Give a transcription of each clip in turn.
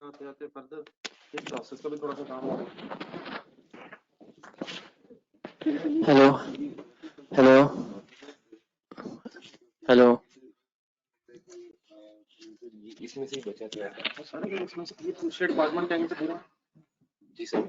आते आते फर्दर इस प्रोसेस का भी थोड़ा सा काम होगा। Hello hello hello. इसमें से ही बचा था यार सारे इसमें से ये दूसरे डिपार्टमेंट टाइम से पूरा। जी सर।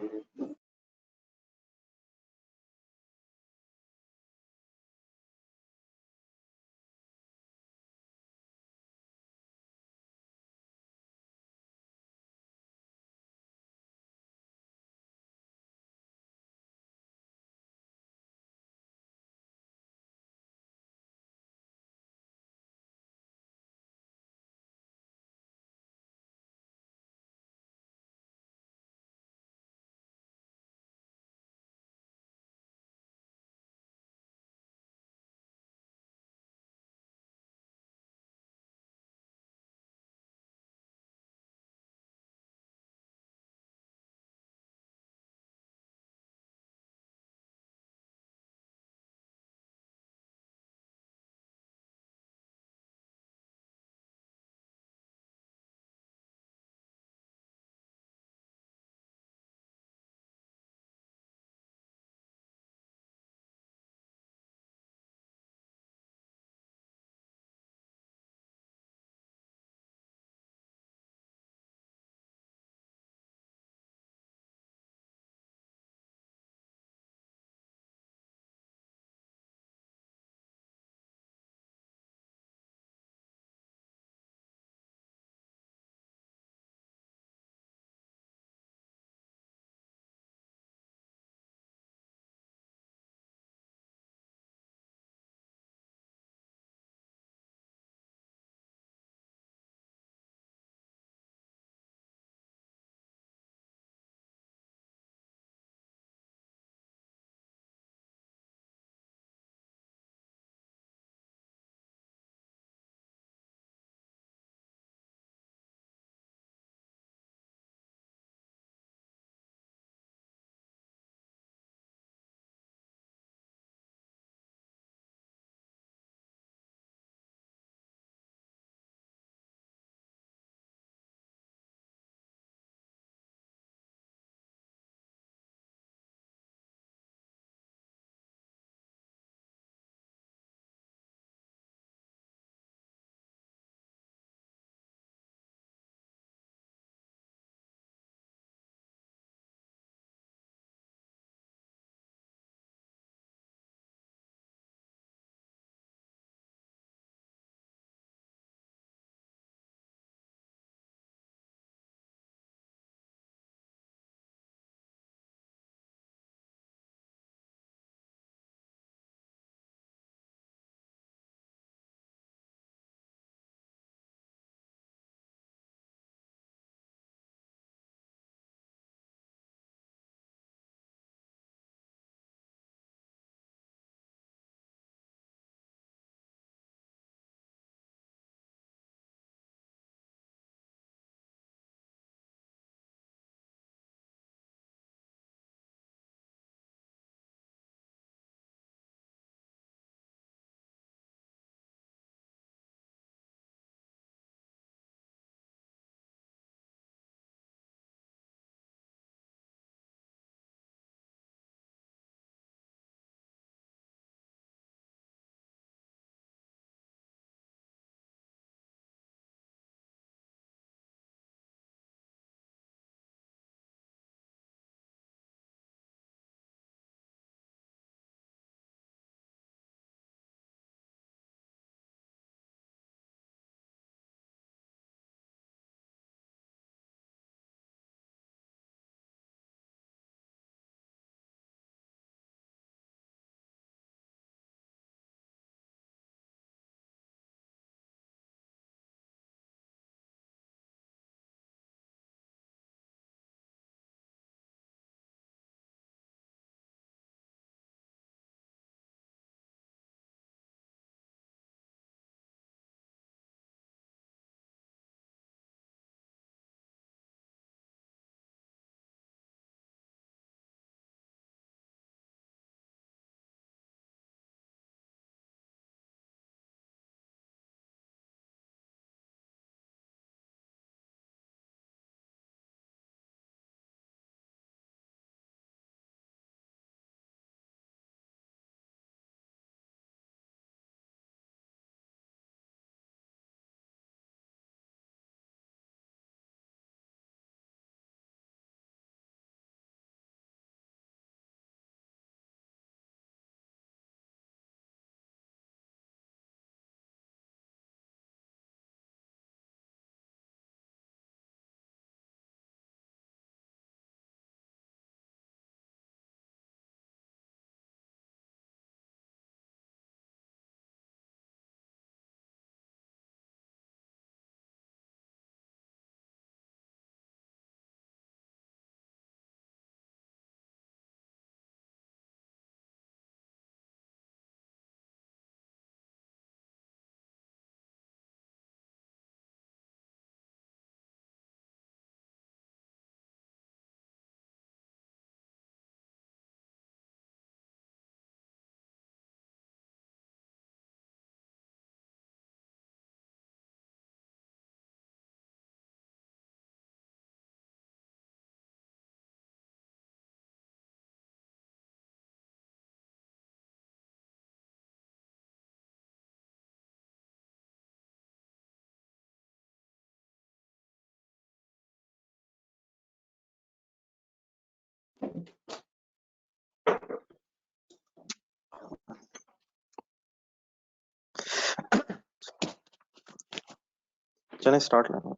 चलें स्टार्ट लेना।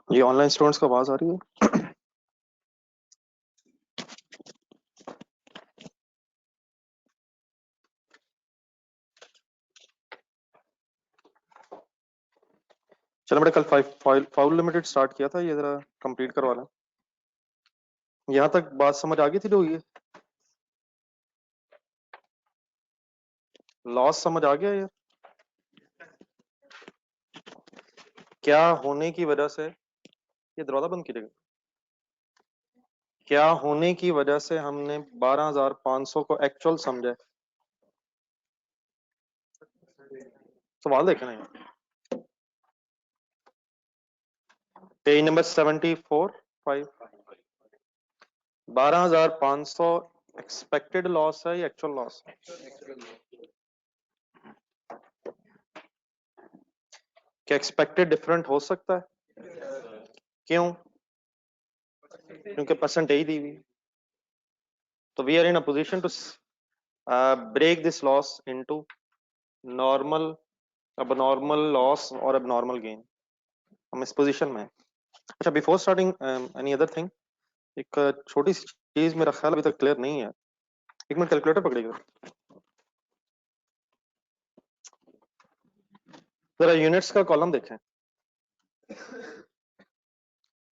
ये ऑनलाइन स्टूडेंट्स को आवाज आ रही है? चलो बेटा, कल फाउल लिमिटेड स्टार्ट किया था, ये जरा कंप्लीट करवा लें। यहां तक बात समझ आ गई थी लोग? ये लॉस समझ आ गया यार? क्या होने की वजह से, ये दरवाजा बंद कीजिएगा, क्या होने की वजह से हमने 12,500 को एक्चुअल समझा? सवाल देखें ना, पेज नंबर 74 12,500 एक्सपेक्टेड लॉस है या एक्चुअल लॉस? क्या एक्सपेक्टेड डिफरेंट हो सकता है? क्यों? क्योंकि परसेंटेज दी हुई। तो we are in a position to break this loss into normal, abnormal loss और abnormal गेन। हम इस पोजीशन में हैं। अच्छा, before starting any other thing, एक छोटी सी चीज मेरा ख्याल अभी तक क्लियर नहीं है। एक मिनट, कैलकुलेटर पकड़िएगा जरा। यूनिट्स का कॉलम देखें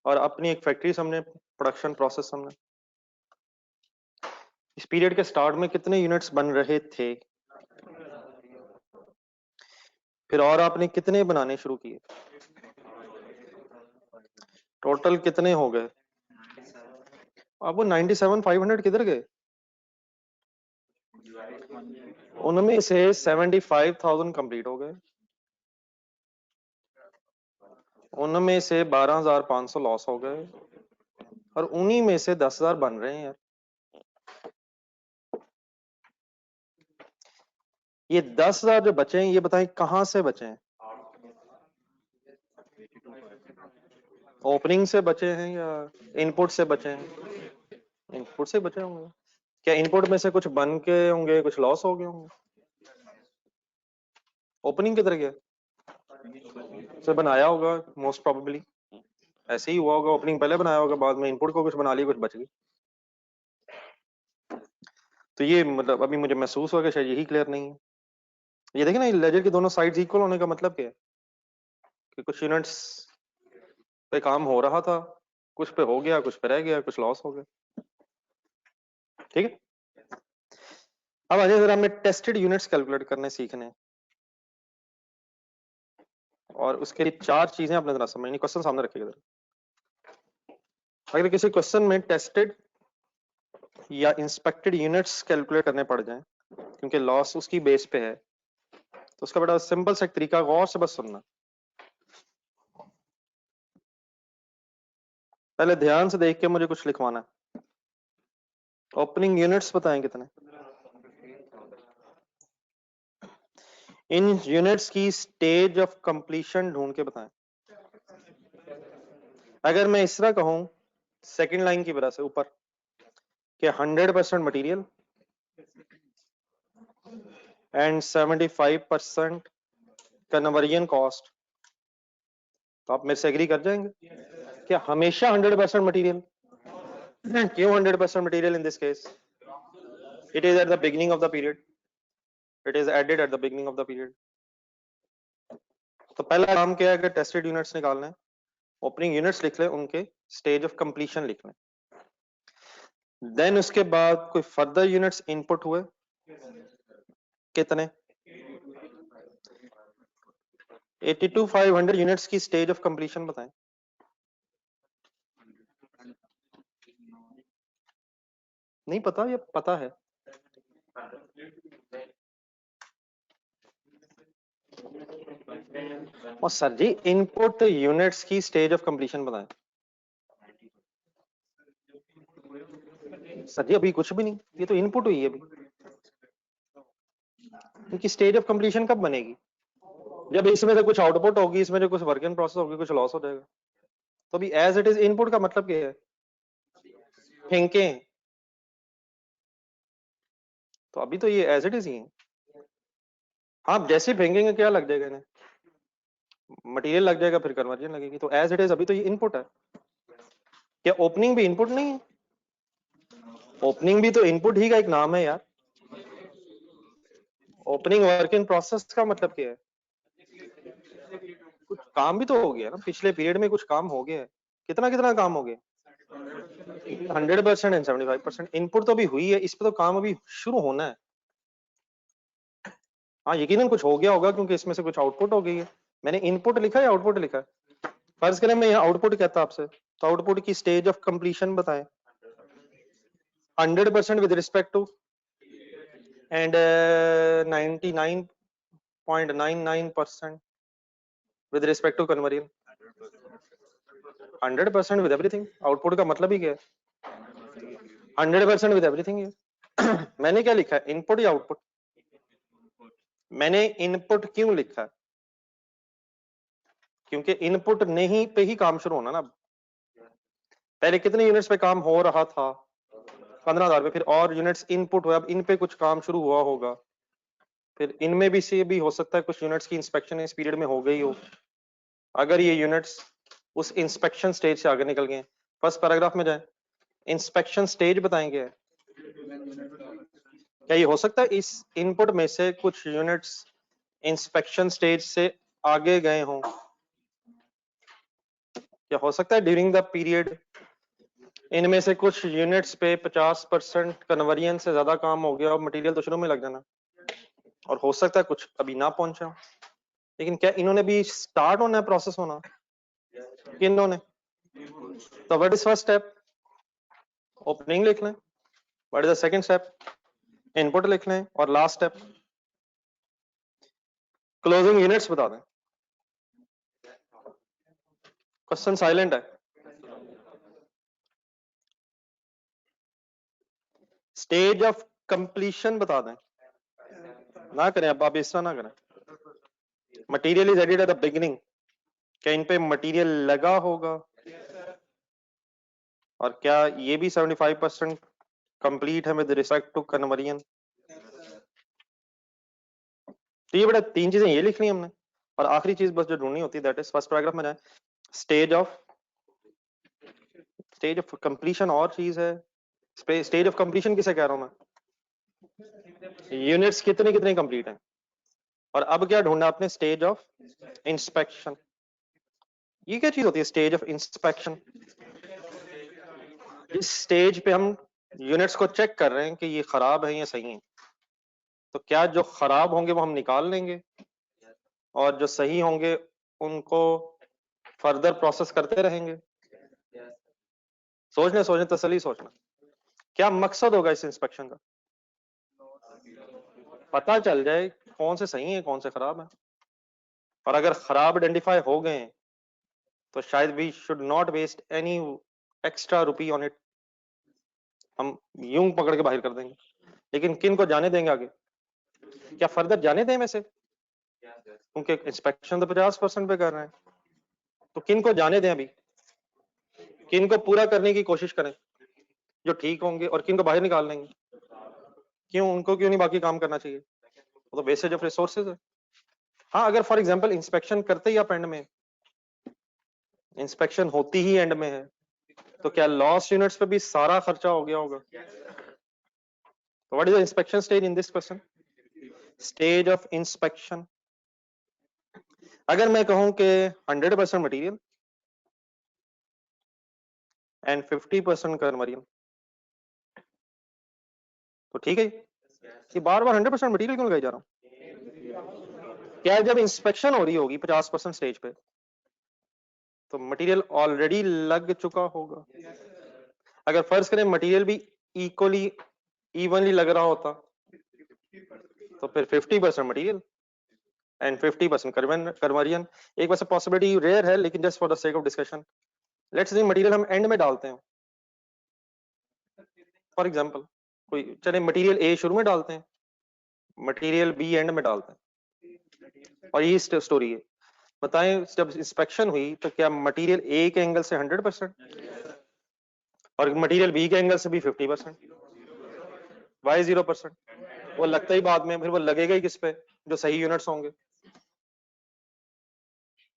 और अपनी एक फैक्ट्री सामने, प्रोडक्शन प्रोसेस सामने। इस पीरियड के स्टार्ट में कितने यूनिट्स बन रहे थे? फिर और आपने कितने बनाने शुरू किए? टोटल कितने हो गए? अब वो 97,500 किधर गए? उनमें से 75,000 कंप्लीट हो गए, उनमें से 12,500 लॉस हो गए, और उन्हीं में से 10,000 बन रहे हैं यार। ये 10,000 जो बचे हैं, ये बताएं कहां से बचे हैं? ओपनिंग से बचे हैं या इनपुट से बचे हैं? इनपुट से बचे होंगे। क्या इनपुट में से कुछ बन के होंगे, कुछ लॉस हो गए होंगे? ओपनिंग किधर गया? से बनाया होगा मोस्ट प्रोबेबली, ऐसे ही हुआ होगा। ओपनिंग पहले बनाया होगा, बाद में इनपुट को कुछ बना लिया, कुछ बच गई। तो ये मतलब अभी मुझे महसूस हुआ कि शायद यही क्लियर नहीं है। ये देखिए ना, लेजर की दोनों साइड्स इक्वल होने का मतलब क्या है? कि कुछ यूनिट्स पे काम हो रहा था, कुछ पे हो गया, कुछ पे रह गया, कुछ लॉस हो गया। ठीक है, अब आइए जरा हमें टेस्टेड यूनिट्स कैलकुलेट करने सीखने हैं। और उसके लिए 4 चीजें आपने जरा समझनी। क्वेश्चन सामने रखिएगा जरा। अगर किसी क्वेश्चन में टेस्टेड या इंस्पेक्टेड यूनिट्स कैलकुलेट करने पड़ जाएं, क्योंकि लॉस उसकी बेस पे है, तो उसका बड़ा सिंपल सा एक तरीका, गौर से बस सुनना। पहले ध्यान से देख के मुझे कुछ लिखवाना है। ओपनिंग यूनिट्स बताएं कितने? इन यूनिट्स की स्टेज ऑफ कंप्लीशन ढूंढ के बताएं। अगर मैं इस तरह कहूं, सेकंड लाइन की वजह से ऊपर, कि 100% मटेरियल एंड 75% कन्वर्जन कॉस्ट, तो आप मेरे से एग्री कर जाएंगे? क्या हमेशा 100% मटेरियल? क्यों 100% material in this case? It is at the beginning of the period, it is added at the beginning of the period. तो पहला काम क्या है कि टेस्टेड यूनिट्स निकालना है। ओपनिंग यूनिट्स लिख लें, उनके स्टेज ऑफ कंप्लीशन लिख लें। देन उसके बाद कोई फर्दर यूनिट्स इनपुट हुए, कितने? 82,500 यूनिट्स की स्टेज ऑफ कंप्लीशन बताएं। नहीं पता या पता है? और सर जी, इनपुट यूनिट्स की स्टेज ऑफ कंप्लीशन बताएं। सर जी अभी कुछ भी नहीं, ये तो इनपुट हुई है अभी। इनकी स्टेज ऑफ कंप्लीशन कब बनेगी? जब इसमें से कुछ आउटपुट होगी, इसमें जो कुछ वर्क इन प्रोसेस होगी, कुछ लॉस हो जाएगा। तो अभी एज इट इज इनपुट का मतलब क्या है? फेंकें। तो अभी तो ये एज इट इज ही है। हाँ जैसे फेंकेंगे क्या लग जाएगा इन्हें? मटेरियल लग जाएगा, फिर कन्वर्जन लगेगी। तो एज इट इज अभी तो ये इनपुट है। क्या ओपनिंग भी इनपुट नहीं है? ओपनिंग भी तो इनपुट ही का एक नाम है यार। ओपनिंग वर्क इन प्रोसेस का मतलब क्या है? कुछ काम भी तो हो गया ना, पिछले पीरियड में कुछ काम हो गया है। कितना कितना काम हो गया? 100% एंड 75%। इनपुट तो अभी हुई है, इस पे तो काम अभी शुरू होना है। हाँ यकीनन कुछ हो गया होगा, क्योंकि इसमें से कुछ आउटपुट हो गई है। मैंने इनपुट लिखा है या आउटपुट लिखा है? फर्ज करें मैं यहाँ आउटपुट कहता आपसे, तो आउटपुट की स्टेज ऑफ कंप्लीशन बताएं। 100% with respect to and 99.99% with respect to conversion. 100% with everything. Output का मतलब ही क्या है? 100% विद एवरीथिंग। मैंने क्या लिखा है, इनपुट या आउटपुट? मैंने इनपुट क्यों लिखा है? क्योंकि इनपुट नहीं पे ही काम शुरू होना ना। पहले कितने यूनिट्स पे काम हो रहा था? 15,000 पे। फिर और यूनिट्स इनपुट हुए, अब इन पे कुछ काम शुरू हुआ होगा। फिर इनमें भी से भी हो सकता है कुछ यूनिट्स की इंस्पेक्शन इस पीरियड में हो गई हो, अगर ये यूनिट्स उस इंस्पेक्शन स्टेज से आगे निकल गए। फर्स्ट पैराग्राफ में जाए, इंस्पेक्शन स्टेज बताएंगे। क्या ये हो सकता है इस इनपुट में से कुछ यूनिट्स इंस्पेक्शन स्टेज से आगे गए हों? क्या हो सकता है ड्यूरिंग द पीरियड इनमें से कुछ यूनिट्स पे 50% कन्वर्जन से ज्यादा काम हो गया और मटेरियल तो शुरू में लग जाना, और हो सकता है कुछ अभी ना पहुंचा हो। लेकिन क्या इन्होंने भी स्टार्ट होना है प्रोसेस होना? किन्होंने? तो what is first step? Opening लिख लें। What is the second step? Input लिख लें। और लास्ट स्टेप क्लोजिंग यूनिट्स बता दें। क्वेश्चन साइलेंट है। स्टेज ऑफ कंप्लीशन बता दें। ना करें अब, आप इस तरह ना करें। Material is added eight the beginning. क्या इन पे मटेरियल लगा होगा? और क्या ये भी 75% कंप्लीट है विद रिस्पेक्ट टू कन्वर्जन? तो ये बड़ा तीन चीजें ये लिखनी है हमने। और आखिरी चीज बस जो ढूंढनी होती है, दैट इज फर्स्ट पैराग्राफ में जाए, स्टेज ऑफ कंप्लीशन और चीज है। स्टेज ऑफ कंप्लीशन किसे कह रहा हूं मैं? यूनिट्स कितने कितने कंप्लीट हैं। और अब क्या ढूंढना आपने? Stage of inspection. ये क्या चीज होती है स्टेज ऑफ इंस्पेक्शन? इस स्टेज पे हम यूनिट्स को चेक कर रहे हैं कि ये खराब है या सही है। तो क्या जो खराब होंगे वो हम निकाल लेंगे, और जो सही होंगे उनको फर्दर प्रोसेस करते रहेंगे? सोचने सोचने तसल्ली सोचना। क्या मकसद होगा इस इंस्पेक्शन का? पता चल जाए कौन से सही है कौन से खराब है। और अगर खराब आइडेंटिफाई हो गए तो शायद we should not waste any extra rupee on it. हम यूं पकड़ के बाहर कर देंगे। लेकिन किन को जाने देंगे आगे? क्या फर्दर जाने दें में से? क्योंकि इंस्पेक्शन तो 50% पे कर रहे हैं, तो किन को जाने दें अभी? किन को पूरा करने की कोशिश करें जो ठीक होंगे, और किन को बाहर निकाल देंगे? क्यों उनको क्यों नहीं बाकी काम करना चाहिए? वो तो वेस्टेज ऑफ रिसोर्सेज है। हाँ अगर फॉर एग्जांपल इंस्पेक्शन करते ही आप एंड में, इंस्पेक्शन होती ही एंड में है, तो क्या लॉस यूनिट्स पे भी सारा खर्चा हो गया होगा? तो what is the inspection stage in this question? Stage of inspection. अगर मैं कहूं कि 100% मटेरियल एंड 50% कन्वर्जन, तो ठीक है। ये बार बार 100% मटेरियल क्यों लगाई जा रहा हूं? क्या जब इंस्पेक्शन हो रही होगी 50% स्टेज पे, तो मटेरियल ऑलरेडी लग चुका होगा। अगर फर्ज करें मटेरियल भी इक्वली इवनली लग रहा होता, तो फिर 50% मटेरियल एंड 50% कन्वर्जन। एक वैसे पॉसिबिलिटी रेयर है, लेकिन just for the sake of discussion let's say material हम एंड में डालते हैं, फॉर एग्जाम्पल कोई चले मटेरियल ए शुरू में डालते हैं, मटेरियल बी एंड में डालते हैं, और ये स्टोरी है। बताएं जब इंस्पेक्शन हुई तो क्या मटेरियल ए के एंगल से 100% और मटेरियल बी के एंगल से भी 50%, वाई 0%? वो लगता ही बाद में, फिर वो लगेगा ही किस पे? जो सही यूनिट्स होंगे।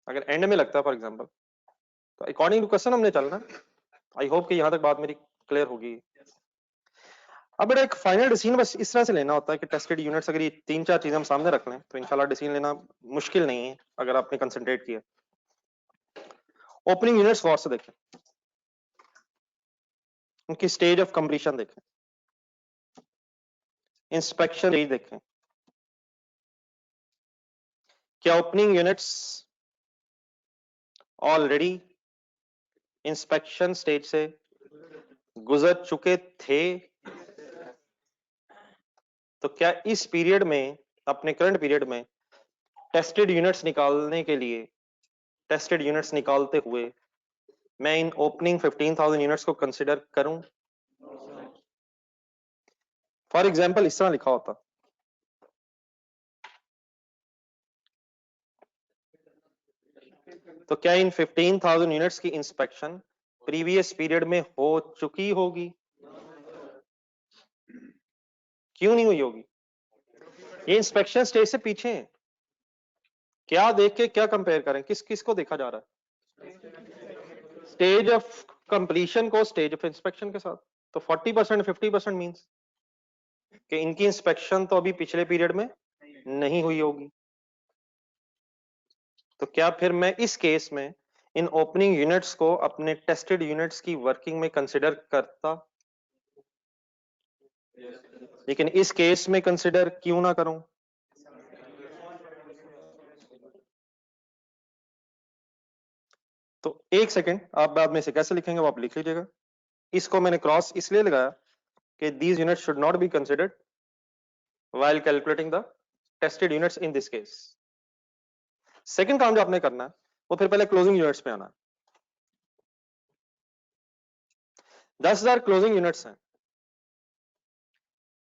अगर एंड में लगता है फॉर एग्जांपल, तो अकॉर्डिंग टू क्वेश्चन हमने चलना। आई होप कि यहां तक बात मेरी क्लियर होगी। अब बेटा एक फाइनल डिसीजन बस इस तरह से लेना होता है कि टेस्टेड यूनिट्स, अगर ये 3-4 चीजें हम सामने रख लें तो इंशाल्लाह डिसीजन लेना मुश्किल नहीं है अगर आपने कंसंट्रेट किया। ओपनिंग यूनिट्स गौर से देखें, उनकी स्टेज ऑफ कंप्लीशन देखें, इंस्पेक्शन स्टेज देखें। क्या opening units already inspection stage से गुजर चुके थे? तो क्या इस पीरियड में, अपने करंट पीरियड में, टेस्टेड यूनिट्स निकालने के लिए, टेस्टेड यूनिट्स निकालते हुए मैं इन ओपनिंग 15,000 यूनिट्स को कंसिडर करूं? फॉर एग्जांपल इस तरह लिखा होता, तो क्या इन 15,000 यूनिट्स की इंस्पेक्शन प्रीवियस पीरियड में हो चुकी होगी? क्यों नहीं हुई होगी? ये इंस्पेक्शन स्टेज से पीछे है। क्या देख के क्या कंपेयर करें, किस किस को देखा जा रहा है? स्टेज ऑफ कंप्लीशन को स्टेज ऑफ इंस्पेक्शन के साथ। तो 40% 50% मींस कि इनकी इंस्पेक्शन तो अभी पिछले पीरियड में नहीं हुई होगी। तो क्या फिर मैं इस केस में इन ओपनिंग यूनिट्स को अपने टेस्टेड यूनिट्स की वर्किंग में कंसिडर करता? लेकिन इस केस में कंसिडर क्यों ना करूं? तो एक सेकंड, आप बाद में से कैसे लिखेंगे वो आप लिख लीजिएगा। इसको मैंने क्रॉस इसलिए लगाया कि these units should not be considered while calculating the tested units in this case. Second काम जो आपने करना है वो फिर पहले क्लोजिंग यूनिट्स पे आना है। 10,000 क्लोजिंग यूनिट्स हैं।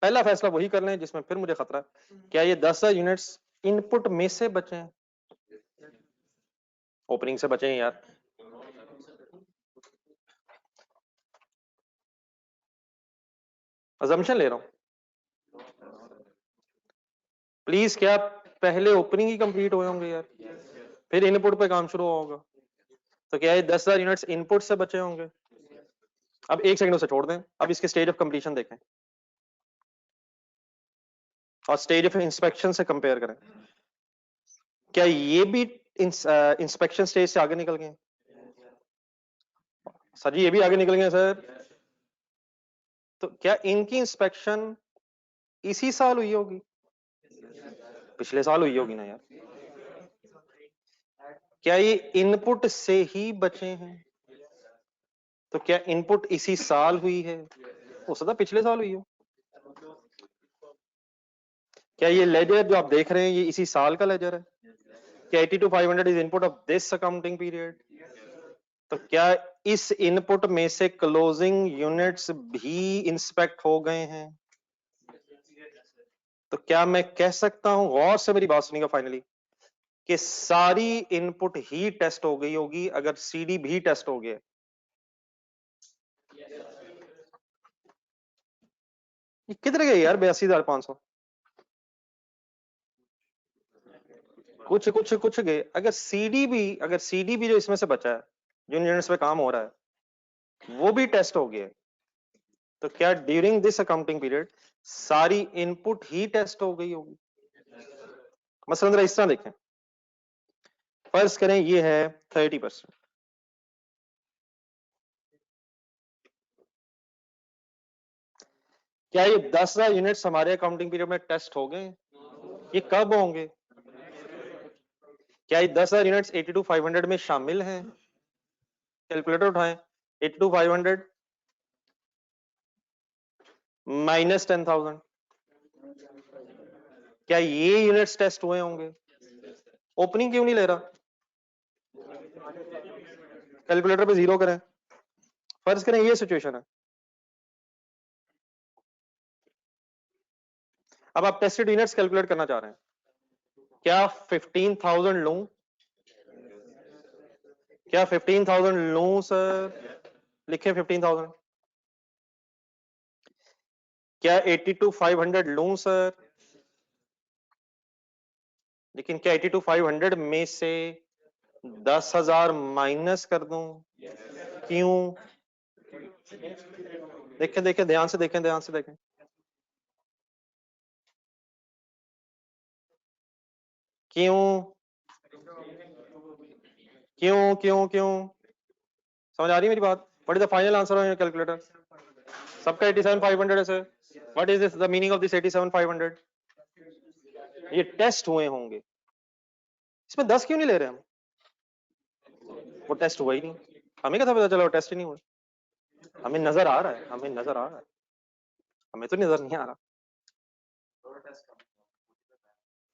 पहला फैसला वही कर लें जिसमें फिर मुझे खतरा है, क्या ये 10,000 यूनिट्स इनपुट में से बचे हैं? ओपनिंग से बचे हैं यार। अजम्पशन ले रहा हूं, प्लीज। क्या पहले ओपनिंग ही कंप्लीट हुए होंगे यार, फिर इनपुट पे काम शुरू होगा? तो क्या ये 10,000 यूनिट्स इनपुट से बचे होंगे? अब एक सेकंड उसे छोड़ दें, अब इसके स्टेज ऑफ कंप्लीशन देखें और स्टेज ऑफ इंस्पेक्शन से कंपेयर करें। क्या ये भी इंस्पेक्शन स्टेज से आगे निकल गए? सर जी ये भी आगे निकल गए सर। तो क्या इनकी इंस्पेक्शन इसी साल हुई होगी? पिछले साल हुई होगी ना यार। क्या ये इनपुट से ही बचे हैं? तो क्या इनपुट इसी साल हुई है? हो सकता पिछले साल हुई हो। क्या ये लेजर जो आप देख रहे हैं ये इसी साल का लेजर है? क्या 82,500 is input of this accounting period? तो क्या इस इनपुट में से क्लोजिंग यूनिट्स भी इंस्पेक्ट हो गए हैं? तो क्या मैं कह सकता हूं, गौर से मेरी बात सुनिएगा फाइनली, कि सारी इनपुट ही टेस्ट हो गई होगी अगर सीडी भी टेस्ट हो गया? ये किधर गए यार 82,500? कुछ गए। अगर सीडी भी जो इसमें से बचा है, जो यूनिट्स पे काम हो रहा है, वो भी टेस्ट हो गया है, तो क्या ड्यूरिंग दिस अकाउंटिंग पीरियड सारी इनपुट ही टेस्ट हो गई होगी? मसलन जरा इस तरह देखें, फर्ज करें ये है 30%, क्या ये 10,000 यूनिट्स हमारे अकाउंटिंग पीरियड में टेस्ट हो गए? ये कब होंगे? क्या ये 10,000 यूनिट्स 82,500 में शामिल हैं? कैलकुलेटर उठाएं, 82,500 माइनस 10,000, क्या ये यूनिट्स टेस्ट हुए होंगे? ओपनिंग क्यों नहीं ले रहा? कैलकुलेटर पे जीरो करें। फर्ज करें ये सिचुएशन है, अब आप टेस्टेड यूनिट्स कैलकुलेट करना चाह रहे हैं, क्या 15,000 लूं, क्या 15,000 लूं सर, लिखे 15,000, क्या 82,500 लूं सर, लेकिन क्या 82,500 में से 10,000 माइनस कर दूं, क्यों, देखें देखें ध्यान से देखें, ध्यान से देखें, क्यों क्यों क्यों क्यों, समझ आ रही है मेरी बात? What is the final answer on your calculator? सबका 87,500 है sir. What is this the meaning of this 87,500? ये टेस्ट हुए होंगे, इसमें 10 क्यों नहीं ले रहे हम? वो टेस्ट हुआ ही नहीं, हमें क्या पता चला वो टेस्ट ही नहीं हुआ, हमें नजर आ रहा है, हमें नजर आ रहा है, हमें तो नजर नहीं आ रहा।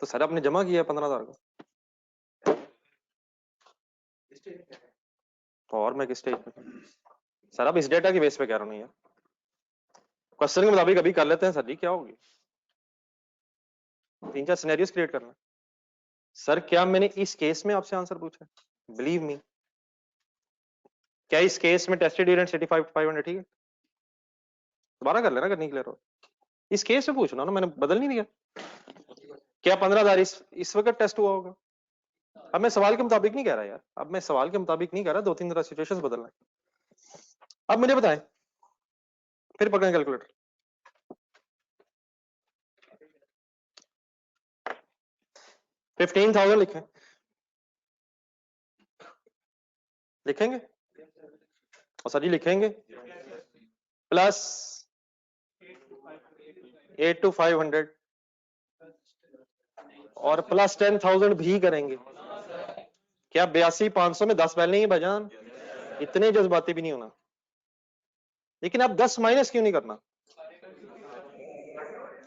तो सर आपने जमा किया 15,000 का, तो और मैं किस स्टेज पे सर? आप इस डेटा की बेस पे कह रहा हूँ यार, क्वेश्चन के मुताबिक अभी कर लेते हैं सर जी, क्या होगी, 3-4 सिनेरियोस क्रिएट करना। सर क्या मैंने इस केस में आपसे आंसर पूछा? बिलीव मी, क्या इस केस में टेस्टेड यूनिट 85,500 ठीक है? दोबारा कर लेना, करने के लिए रहो, इस केस में पूछना ना, मैंने बदल नहीं दिया। क्या 15,000 इस वक्त टेस्ट हुआ होगा? अब मैं सवाल के मुताबिक नहीं कह रहा यार, अब मैं सवाल के मुताबिक नहीं कह रहा, 2-3 तरह सिचुएशंस बदलना है। अब मुझे बताएं, फिर पकड़ें कैलकुलेटर, $15,000 लिखें, लिखेंगे और सर जी लिखेंगे, प्लस 8,500 और प्लस 10,000 भी करेंगे। क्या 82,500 में 10 पहले ही भाईजान, इतने जज्बाती भी नहीं होना। लेकिन आप 10 माइनस क्यों नहीं करना?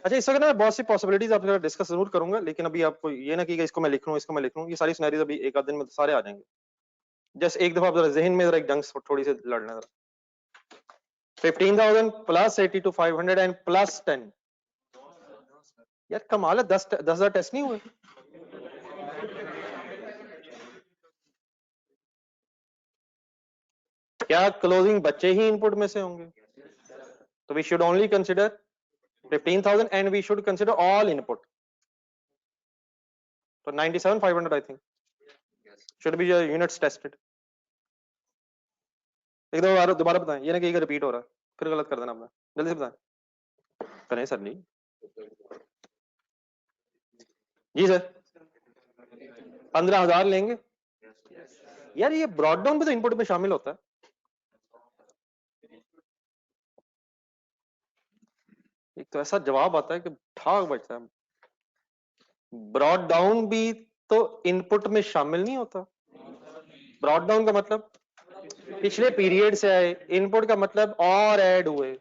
अच्छा, इस वक्त मैं बहुत सी पॉसिबिलिटीज आपके साथ डिस्कस जरूर करूंगा, लेकिन अभी आपको ये ना कि इसको मैं लिख लूं, इसको मैं लिख लूं, ये सारी सिनेरियोज अभी एक आध दिन में सारे आ जाएंगे। जस्ट एक दफा जरा जहन में जरा एक जंग थोड़ी सी लड़ने जरा। 15,000 प्लस 82,500 एंड प्लस 10, यार कमाल है, 10,000 टेस्ट नहीं हुए। क्या क्लोजिंग बच्चे ही इनपुट में से होंगे? तो we should only consider 15,000 and we should consider all input. So 97,500 I think should be your units tested. एक दो बार दोबारा बताएं, ये ना कि रिपीट हो रहा है, फिर गलत कर देना अपना, जल्दी से बताएं। करें सर जी, जी सर 15,000 लेंगे यार, ये ब्रॉड डाउन भी तो इनपुट में शामिल होता है। एक तो ऐसा जवाब आता है कि ठाक बचता है, ब्रॉड डाउन भी तो इनपुट में शामिल नहीं होता। ब्रॉड डाउन का मतलब पिछले पीरियड से आए, इनपुट का मतलब और ऐड हुए।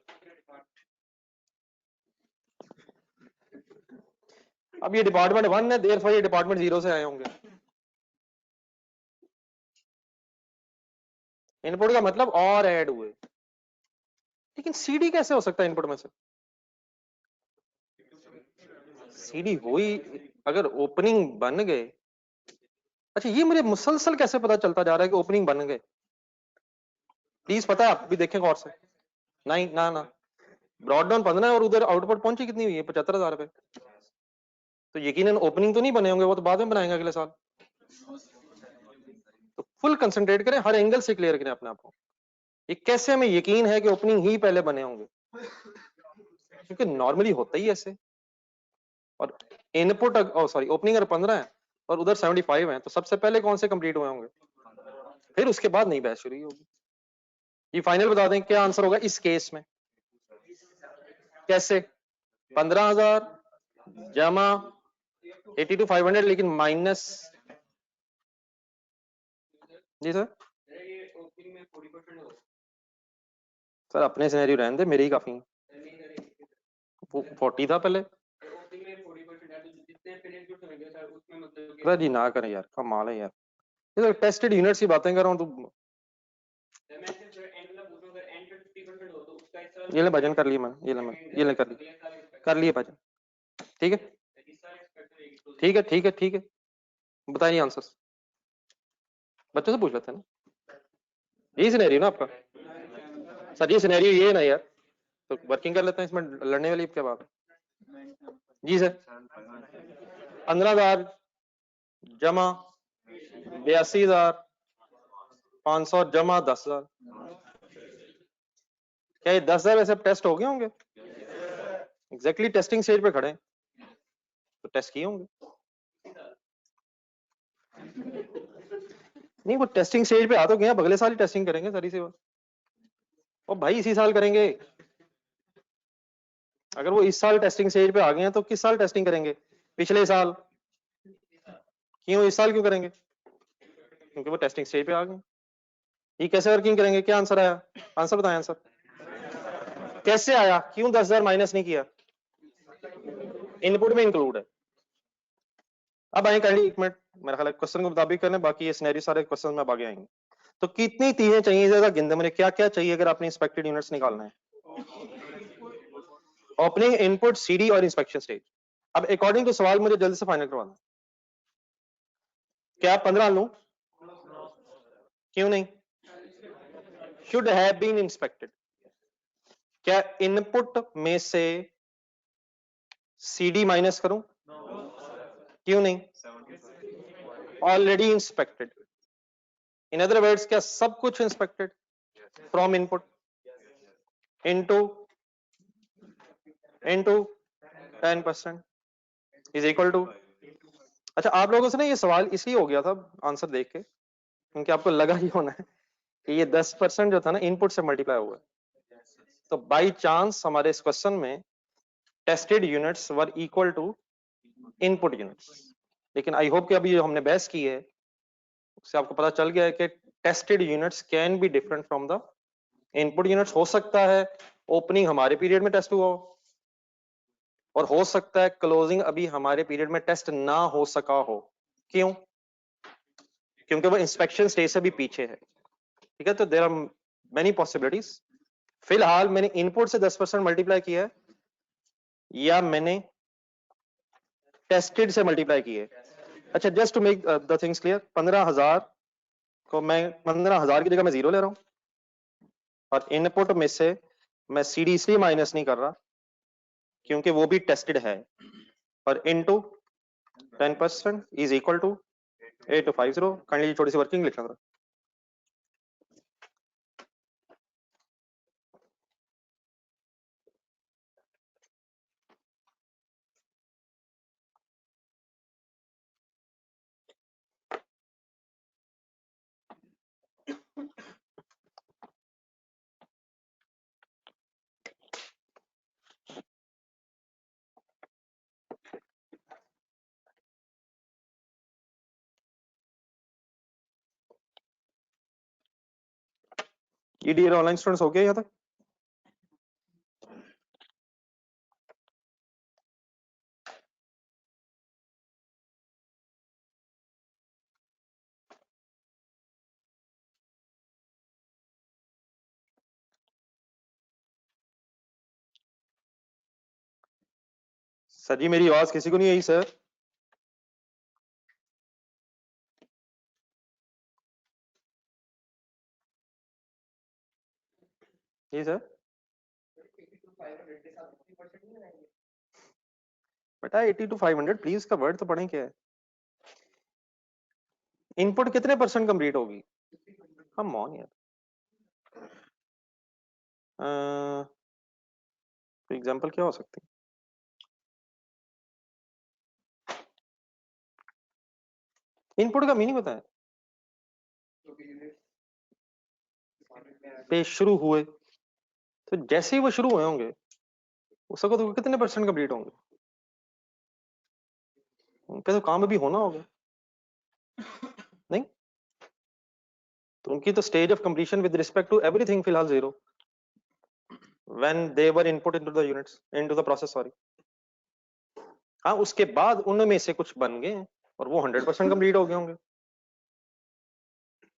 अब ये डिपार्टमेंट 1 है, देयर ये डिपार्टमेंट 0 से आए होंगे। इनपुट का मतलब और ऐड हुए, लेकिन सीडी कैसे हो सकता है इनपुट में से? सीडी हुई अगर ओपनिंग बन गए। अच्छा, ये मुझे मुसलसल कैसे पता चलता जा रहा है कि ओपनिंग बन गए? प्लीज पता है, आप भी देखें गौर से। नहीं ना ना, ब्रॉडडाउन 15 और उधर आउटपुट पहुंची कितनी हुई है? 75,000 रुपए। तो यकीनन ओपनिंग तो नहीं बने होंगे, वो तो बाद में बनाएंगे अगले साल। तो फुल कंसंट्रेट करें, हर एंगल से क्लियर करें अपने आप को। ये कैसे हमें यकीन है कि ओपनिंग ही पहले बने होंगे? क्योंकि नॉर्मली होता ही ऐसे। और इनपुट सॉरी ओपनिंग अगर 15 है और उधर 75 है, तो सबसे पहले कौन से कंप्लीट हुए होंगे? फिर उसके बाद नई बैच शुरू होगी। ये फाइनल बता दें क्या आंसर होगा इस केस में? कैसे? 15,000 जमा 82,500 लेकिन माइनस, जी सर सर अपने सिनेरियो रहने दे, मेरे ही काफी है। वो 40 था पहले सर जी, ना करें यार, कमाल है यार, ये तो टेस्टेड यूनिट्स की बातें कर रहा हूँ तो। ये ले भजन कर लिए मैंने, ये ले कर लिए भजन। ठीक है ठीक है ठीक है ठीक है, बताइए आंसर, बच्चों से पूछ लेते हैं ना, यही सिनेरियो ना आपका सर, ये सिनेरियो ये है ना यार, तो वर्किंग कर लेते हैं इसमें, लड़ने वाली क्या बात है। जी सर, 15,000 जमा 82,500 जमा 10,000, क्या ये 10,000 वैसे टेस्ट हो गए होंगे? एग्जैक्टली टेस्टिंग स्टेज पे खड़े हैं, तो टेस्ट किए होंगे। नहीं, वो टेस्टिंग स्टेज पे आ तो गया, अगले साल ही टेस्टिंग करेंगे सारी सी बात। और भाई इसी साल करेंगे, अगर वो इस साल टेस्टिंग स्टेज पे आ गए हैं तो किस साल टेस्टिंग करेंगे? पिछले साल। क्यों इस साल क्यों करेंगे? क्योंकि वो टेस्टिंग स्टेज पे आ गए। ये कैसे वर्किंग करेंगे? क्या आंसर आया? आंसर बताएं, आंसर कैसे आया? क्यों 10,000 माइनस नहीं किया? इनपुट में इंक्लूड है। अब आए काइंडली, एक मिनट, मेरा ख्याल है क्वेश्चन को मुताबिक करने, बाकी ये सिनेरियो सारे क्वेश्चन में अब आगे आएंगे। तो कितनी चीजें चाहिए, ज्यादा गिनते मैंने क्या क्या चाहिए अगर आपने इंस्पेक्टेड यूनिट्स निकालना है? ओपनिंग, इनपुट, सीडी और इंस्पेक्शन स्टेज। अब अकॉर्डिंग टू सवाल मुझे जल्दी से फाइनल करवाना, क्या 15 लूं? क्यों नहीं? Should have been inspected. क्या इनपुट में से सीडी माइनस करूं? क्यों नहीं? Already inspected. In other words, क्या सब कुछ inspected from input into 10% is equal to. अच्छा, आप लोगों से ना ये सवाल इसलिए हो गया था आंसर देख के, क्योंकि आपको लगा ही होना है कि ये 10% जो था ना इनपुट से मल्टीप्लाई हुआ है, तो बाई चांस हमारे इस क्वेश्चन में tested units were equal to input units. लेकिन आई होप कि अभी जो हमने बहस की है उससे आपको पता चल गया है कि tested units can be different from the input units. हो सकता है ओपनिंग हमारे पीरियड में टेस्ट हुआ हो, और हो सकता है क्लोजिंग अभी हमारे पीरियड में टेस्ट ना हो सका हो। क्यों? क्योंकि वो इंस्पेक्शन स्टेज से भी पीछे है। ठीक है, तो देयर आर मेनी पॉसिबिलिटीज। फिलहाल मैंने इनपुट से 10% मल्टीप्लाई किया है, या मैंने टेस्टेड से मल्टीप्लाई किया है। अच्छा, just to make the things clear, 15,000 को मैं 15,000 की जगह मैं 0 ले रहा हूं, और इनपुट में से मैं सीडी इसलिए माइनस नहीं कर रहा क्योंकि वो भी टेस्टेड है, और into 10% is equal to 8250। Kindly थोड़ी सी वर्किंग लिखना। ईडीआर ऑनलाइन स्टूडेंट्स हो गए यहाँ तक? सर जी, मेरी आवाज किसी को नहीं आई सर? जी सर। बेटा 80 to 500 प्लीज का वर्ड तो पढ़ें क्या है। इनपुट कितने परसेंट कंप्लीट होगी? कम ऑन यार, एग्जांपल क्या हो सकती है? इनपुट का मीनिंग बताएं। पे शुरू हुए, तो जैसे ही वो शुरू हुए होंगे उसको तो कितने परसेंट कंप्लीट होंगे? उनका तो काम अभी होना होगा, नहीं? तो उनकी तो stage of completion with respect to everything फिलहाल 0 when they were input into the units into the process, sorry। हाँ, उसके बाद उनमें से कुछ बन गए और वो 100% कंप्लीट हो गए होंगे,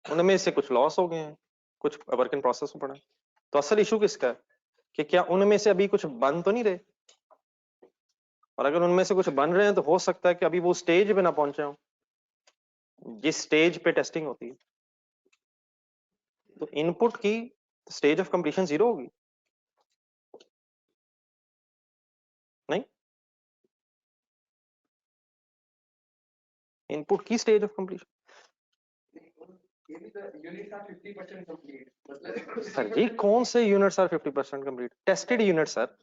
उनमें से कुछ लॉस हो गए हैं, कुछ वर्क इन प्रोसेस में पड़ा है। तो असल इशू किसका है कि क्या उनमें से अभी कुछ बन तो नहीं रहे? और अगर उनमें से कुछ बन रहे हैं तो हो सकता है कि अभी वो स्टेज पे ना पहुंचे हो जिस स्टेज पे टेस्टिंग होती है। तो इनपुट की स्टेज ऑफ कंप्लीशन 0 होगी नहीं, इनपुट की stage of completion. Sir ji कौन से units are 50% complete? Tested unit sir.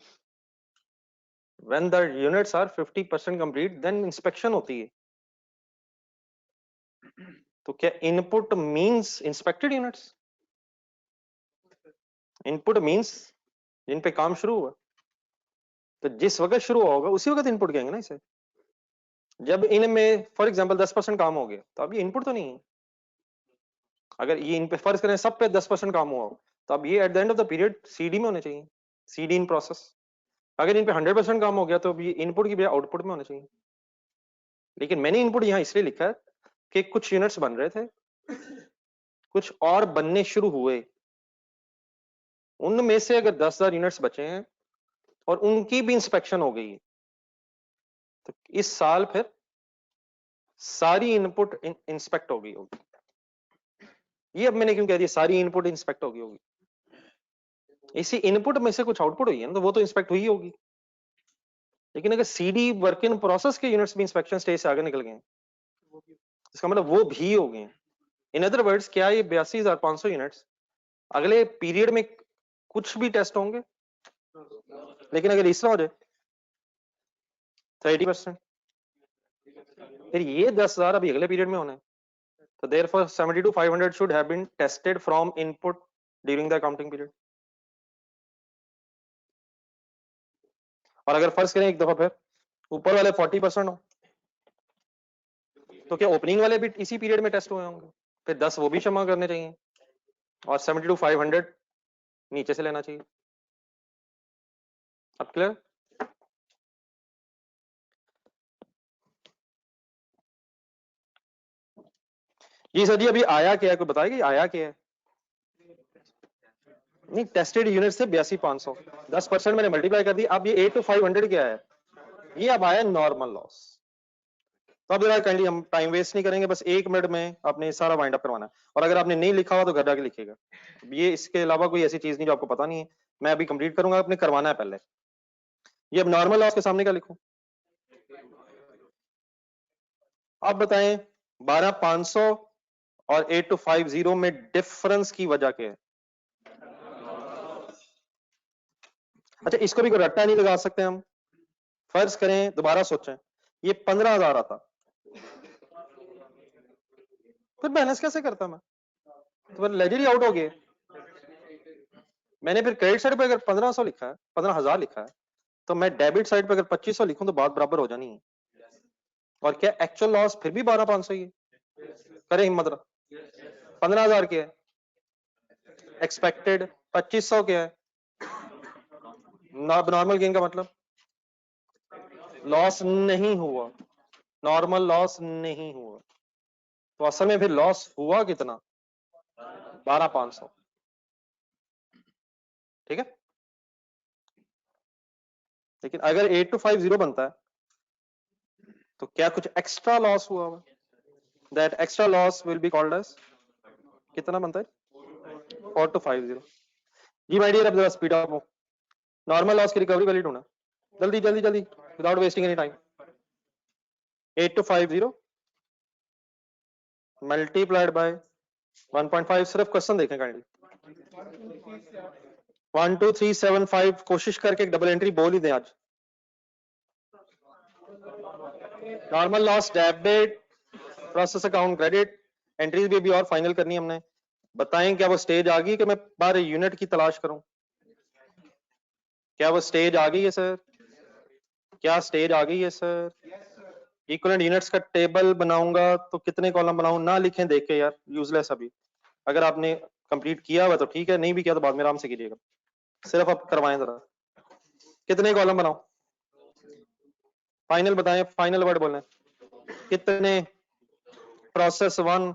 When the units are 50% complete then inspection होती है। तो क्या input means inspected units? Input means जिन पे काम शुरू हुआ, तो जिस वक्त शुरू होगा उसी वक्त इनपुट कहेंगे ना इसे। जब इनमें फॉर एग्जांपल 10% काम हो गया तो अब ये इनपुट तो नहीं है। अगर ये इन पे फर्ज करें सब पे 10% काम हुआ हो तो अब ये eight the end of the period CD में होने चाहिए, सीडी इन प्रोसेस। अगर इन पे 100% काम हो गया तो अब ये इनपुट की बजाय आउटपुट में होना चाहिए। लेकिन मैंने इनपुट यहाँ इसलिए लिखा है कि कुछ यूनिट्स बन रहे थे, कुछ और बनने शुरू हुए, उनमें से अगर 10,000 यूनिट्स बचे हैं और उनकी भी इंस्पेक्शन हो गई तो इस साल फिर सारी इनपुट इंस्पेक्ट हो गई होगी। ये अब मैंने क्यों कह दिया सारी इनपुट इंस्पेक्ट होगी होगी? इसी इनपुट में से कुछ आउटपुट हुई है ना, तो वो तो इंस्पेक्ट हुई होगी। लेकिन अगर सीडी वर्क इन प्रोसेस के यूनिट्स भी इंस्पेक्शन स्टेज से आगे निकल गए इसका मतलब वो भी हो गए। इन अदर वर्ड्स क्या ये 82,500 यूनिट्स अगले पीरियड में कुछ भी टेस्ट होंगे? लेकिन अगर इस तरह हो जाए तो 80%, फिर ये 10,000 अभी अगले पीरियड में होना है। तो therefore 72,500 should have been tested from input during the accounting period। और अगर फर्ज करें एक दफा फिर ऊपर वाले 40% हो तो क्या ओपनिंग वाले भी इसी पीरियड में टेस्ट हुए होंगे? फिर 10 वो भी क्षमा करने चाहिए और 72,500 नीचे से लेना चाहिए। अब क्लियर? जी सर जी अभी आया क्या है, कोई बताएगी आया क्या है? नहीं टेस्टेड यूनिट से 82,500 10% मैंने मल्टीप्लाई कर दी। अब ये 8,500 क्या है? ये अब आया नॉर्मल लॉस। तो अब जरा काइंडली हम टाइम वेस्ट नहीं करेंगे, बस 1 मिनट में आपने सारा वाइंड अप करवाना है। और अगर आपने नहीं लिखा हुआ तो घर जाके लिखिएगा। ये इसके अलावा कोई ऐसी चीज नहीं जो आपको पता नहीं है, मैं अभी कंप्लीट करूंगा, आपने करवाना है पहले। ये अब नॉर्मल लॉस के सामने क्या लिखूं? आप बताएं 12,500 और 8,250 में डिफरेंस की वजह क्या है? अच्छा इसको भी कोई रट्टा नहीं लगा सकते हम। फर्ज करें दोबारा सोचें ये 15,000 आता, फिर बैलेंस कैसे करता मैं? तो फिर लेजर ही आउट हो गए। मैंने फिर क्रेडिट साइड पे अगर 1500 लिखा है, 15,000 लिखा है, तो मैं डेबिट साइड पे अगर 2500 लिखूं तो बात बराबर हो जानी है। और क्या एक्चुअल लॉस फिर भी 12,500 ही है? करें हिम्मत रहा। 15,000 क्या है एक्सपेक्टेड, 2500 क्या है नॉर्मल गेन का मतलब लॉस नहीं हुआ, नॉर्मल लॉस नहीं हुआ। तो असल में फिर लॉस हुआ कितना? 12,500। ठीक है। लेकिन अगर 8,250 बनता है तो क्या कुछ एक्स्ट्रा लॉस हुआ होगा? That extra loss will be called as कितना बनता है? 4,250। जी माय डियर अब जरा स्पीड अप हो, नॉर्मल लॉस की रिकवरी वैल्यू ढूंढना जल्दी जल्दी जल्दी without wasting any time. 8,250 multiplied by 1.5। सिर्फ क्वेश्चन देखें काइंडली। 12375 कोशिश करके एक डबल एंट्री बोल ही दें आज। Normal loss debit, process account credit, entries भी अभी और फाइनल करनी हमने। बताएं क्या वो स्टेज आ गई कि मैं पर यूनिट की तलाश करूं? क्या वो स्टेज आ गई है सर? क्या स्टेज आ गई है सर? इक्विवेलेंट यूनिट्स का टेबल बनाऊंगा तो कितने कॉलम बनाऊं? ना लिखें देख के यार, यूजलेस अभी। अगर आपने कंप्लीट किया हुआ तो ठीक है, नहीं भी किया तो बाद में आराम से कीजिएगा। सिर्फ आप करवाएं जरा। कितने कॉलम बनाओ? फाइनल बताएं, फाइनल वर्ड बोलें। कितने? प्रोसेस 1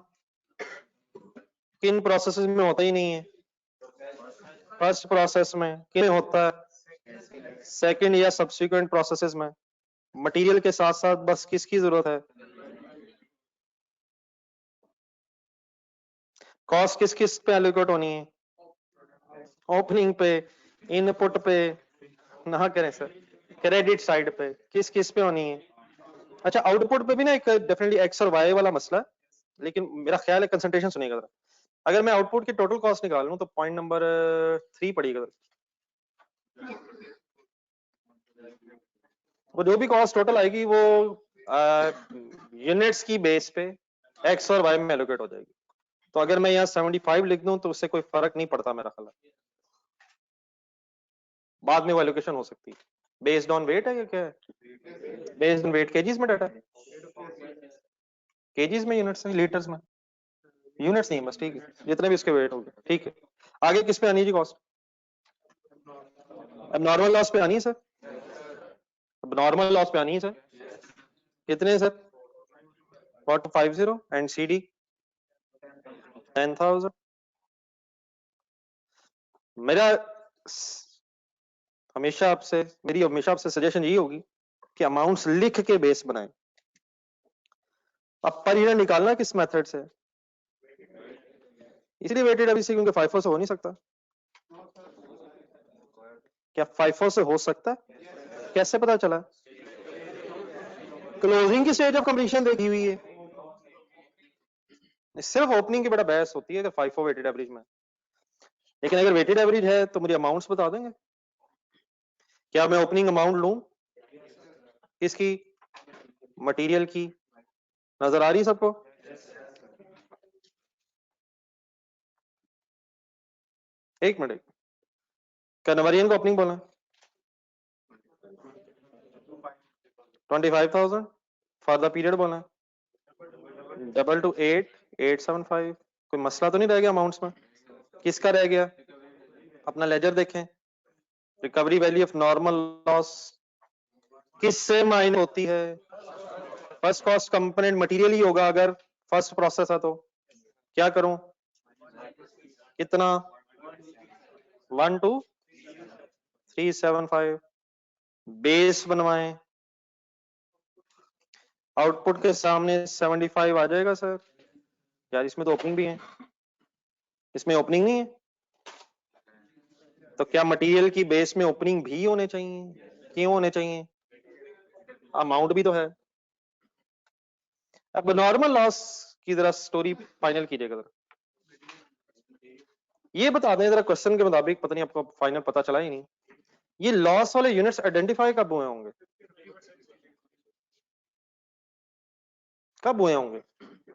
किन प्रोसेस में होता ही नहीं है? फर्स्ट प्रोसेस में। किन में होता है? सेकंड या सब्सिक्वेंट प्रोसेसेस में। मटेरियल के साथ साथ बस किसकी जरूरत है? कॉस्ट किस किस पे एलोकेट होनी है? ओपनिंग पे, इनपुट पे, ना करें सर, क्रेडिट साइड पे किस किस पे होनी है? अच्छा, आउटपुट पे भी ना एक डेफिनेटली एक्स और वाई वाला मसला है, लेकिन मेरा ख्याल है कंसंट्रेशन सुनिएगा जरा। अगर मैं आउटपुट की टोटल कॉस्ट निकाल लूं तो पॉइंट नंबर 3 पड़ेगा। वो जो भी कॉस्ट टोटल आएगी वो यूनिट्स की बेस पे एक्स और वाई में एलोकेट हो जाएगी। तो अगर मैं यहाँ 75 लिख दूं तो उससे कोई फर्क नहीं पड़ता मेरा ख्याल है। बाद में वो एलोकेशन हो सकती है। बेस्ड ऑन वेट है या क्या है? बेस्ड ऑन वेट केजीज में डाटा है, केजीज में, यूनिट्स में, लीटर्स में? यूनिट्स नहीं, बस ठीक है, जितने भी इसके वेट हो गए ठीक है। आगे किस पे आनी है जी कॉस्ट? अब नॉर्मल लॉस पे आनी है सर, अब नॉर्मल लॉस पे आनी है सर। कितने सर? 450 and CD 10,000। मेरा हमेशा आपसे मेरी हमेशा आपसे सजेशन यही होगी कि अमाउंट्स लिख के बेस बनाएं। अब पर यूनिट निकालना किस मेथड से? इसलिए वेटेड अभी से क्योंकि FIFO से हो नहीं सकता। क्या FIFO से हो सकता है? कैसे पता चला? क्लोजिंग की स्टेज ऑफ कंप्लीशन देखी हुई है, सिर्फ ओपनिंग की बड़ा बहस होती है कि FIFO वेटेड एवरेज में। लेकिन अगर वेटेड एवरेज है तो मुझे अमाउंट्स बता देंगे। क्या मैं ओपनिंग अमाउंट लूं? किसकी? मटेरियल की। नजर आ रही सबको? एक मिनट, कन्वर्जन को ओपनिंग बोला 25,000 फॉर द पीरियड बोला 8,875। कोई मसला तो नहीं रह गया अमाउंट्स में? किसका रह गया? अपना लेजर देखें। Recovery value of normal loss किससे माइनस होती है? फर्स्ट कॉस्ट कंपोनेंट मटेरियल ही होगा अगर फर्स्ट प्रोसेस है तो। क्या करूं? कितना? 12375 बेस बनवाएं। आउटपुट के सामने 75 आ जाएगा सर। यार इसमें तो ओपनिंग भी है, इसमें ओपनिंग नहीं है, तो क्या मटेरियल की बेस में ओपनिंग भी होने चाहिए? क्यों होने चाहिए? अमाउंट भी तो है। अब नॉर्मल लॉस की जरा स्टोरी फाइनल कीजिएगा जरा। ये बता दें जरा क्वेश्चन के मुताबिक, पता नहीं आपको फाइनल पता चला ही नहीं, ये लॉस वाले यूनिट्स आइडेंटिफाई कब हुए होंगे? कब हुए होंगे?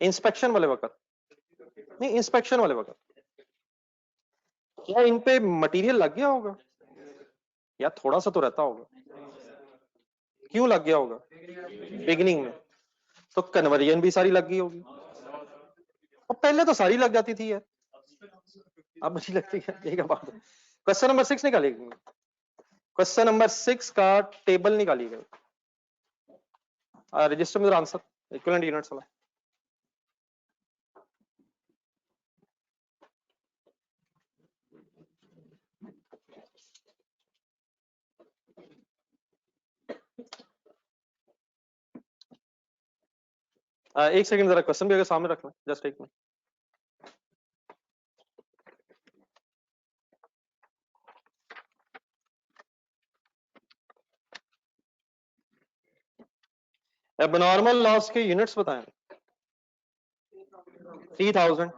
इंस्पेक्शन वाले वक्त? नहीं, इंस्पेक्शन वाले वक्त। क्या इन पे मटेरियल लग गया होगा? या थोड़ा सा तो रहता होगा। क्यों लग गया होगा? बिगिनिंग में तो कन्वर्जन भी सारी लग गई होगी, और पहले तो सारी लग जाती थी यार, अब मुझे लगती है। यही बात है। क्वेश्चन नंबर 6 निकालिए। क्वेश्चन नंबर 6 का टेबल निकालिएगा रजिस्टर में आंसर इक्विवेलेंट यूनिट्स वाला। एक सेकंड जरा क्वेश्चन भी अगर सामने रखना, जस्ट एक मिनट। एबनॉर्मल लॉस के यूनिट्स बताएं। 3000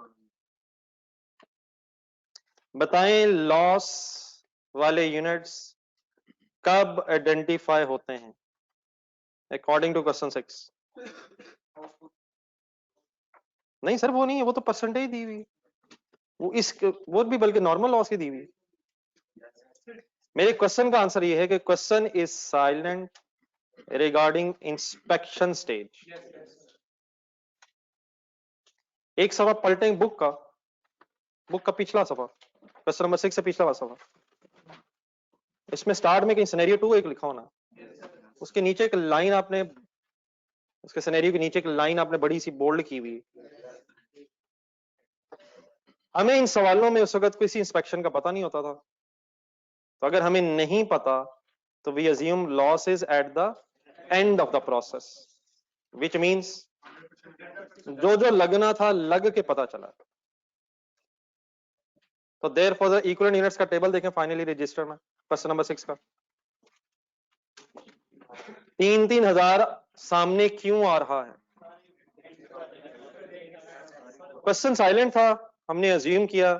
बताएं। लॉस वाले यूनिट्स कब आइडेंटिफाई होते हैं अकॉर्डिंग टू क्वेश्चन 6? नहीं सर वो नहीं है, वो तो परसेंटेज दी हुई, वो इस वो भी बल्कि नॉर्मल लॉस की दी हुई। मेरे क्वेश्चन का आंसर ये है कि question is silent regarding inspection stage. एक सफा पलटें बुक का पिछला सफा, क्वेश्चन नंबर 6 से पिछला सफा, इसमें स्टार्ट में कहीं सिनेरियो 2 एक लिखा होना, उसके नीचे एक लाइन आपने, उसके सिनेरियो के नीचे एक लाइन आपने बड़ी सी बोल्ड की हुई। हमें इन सवालों में उस वक्त किसी इंस्पेक्शन का पता नहीं होता था, तो अगर हमें नहीं पता तो we assume loss is at the end of the process, which means जो जो लगना था लग के पता चला। तो therefore the equivalent units का टेबल देखें फाइनली रजिस्टर में, क्वेश्चन नंबर 6 का 3,000 सामने क्यों आ रहा है? क्वेश्चन साइलेंट था, हमने अज्यूम किया,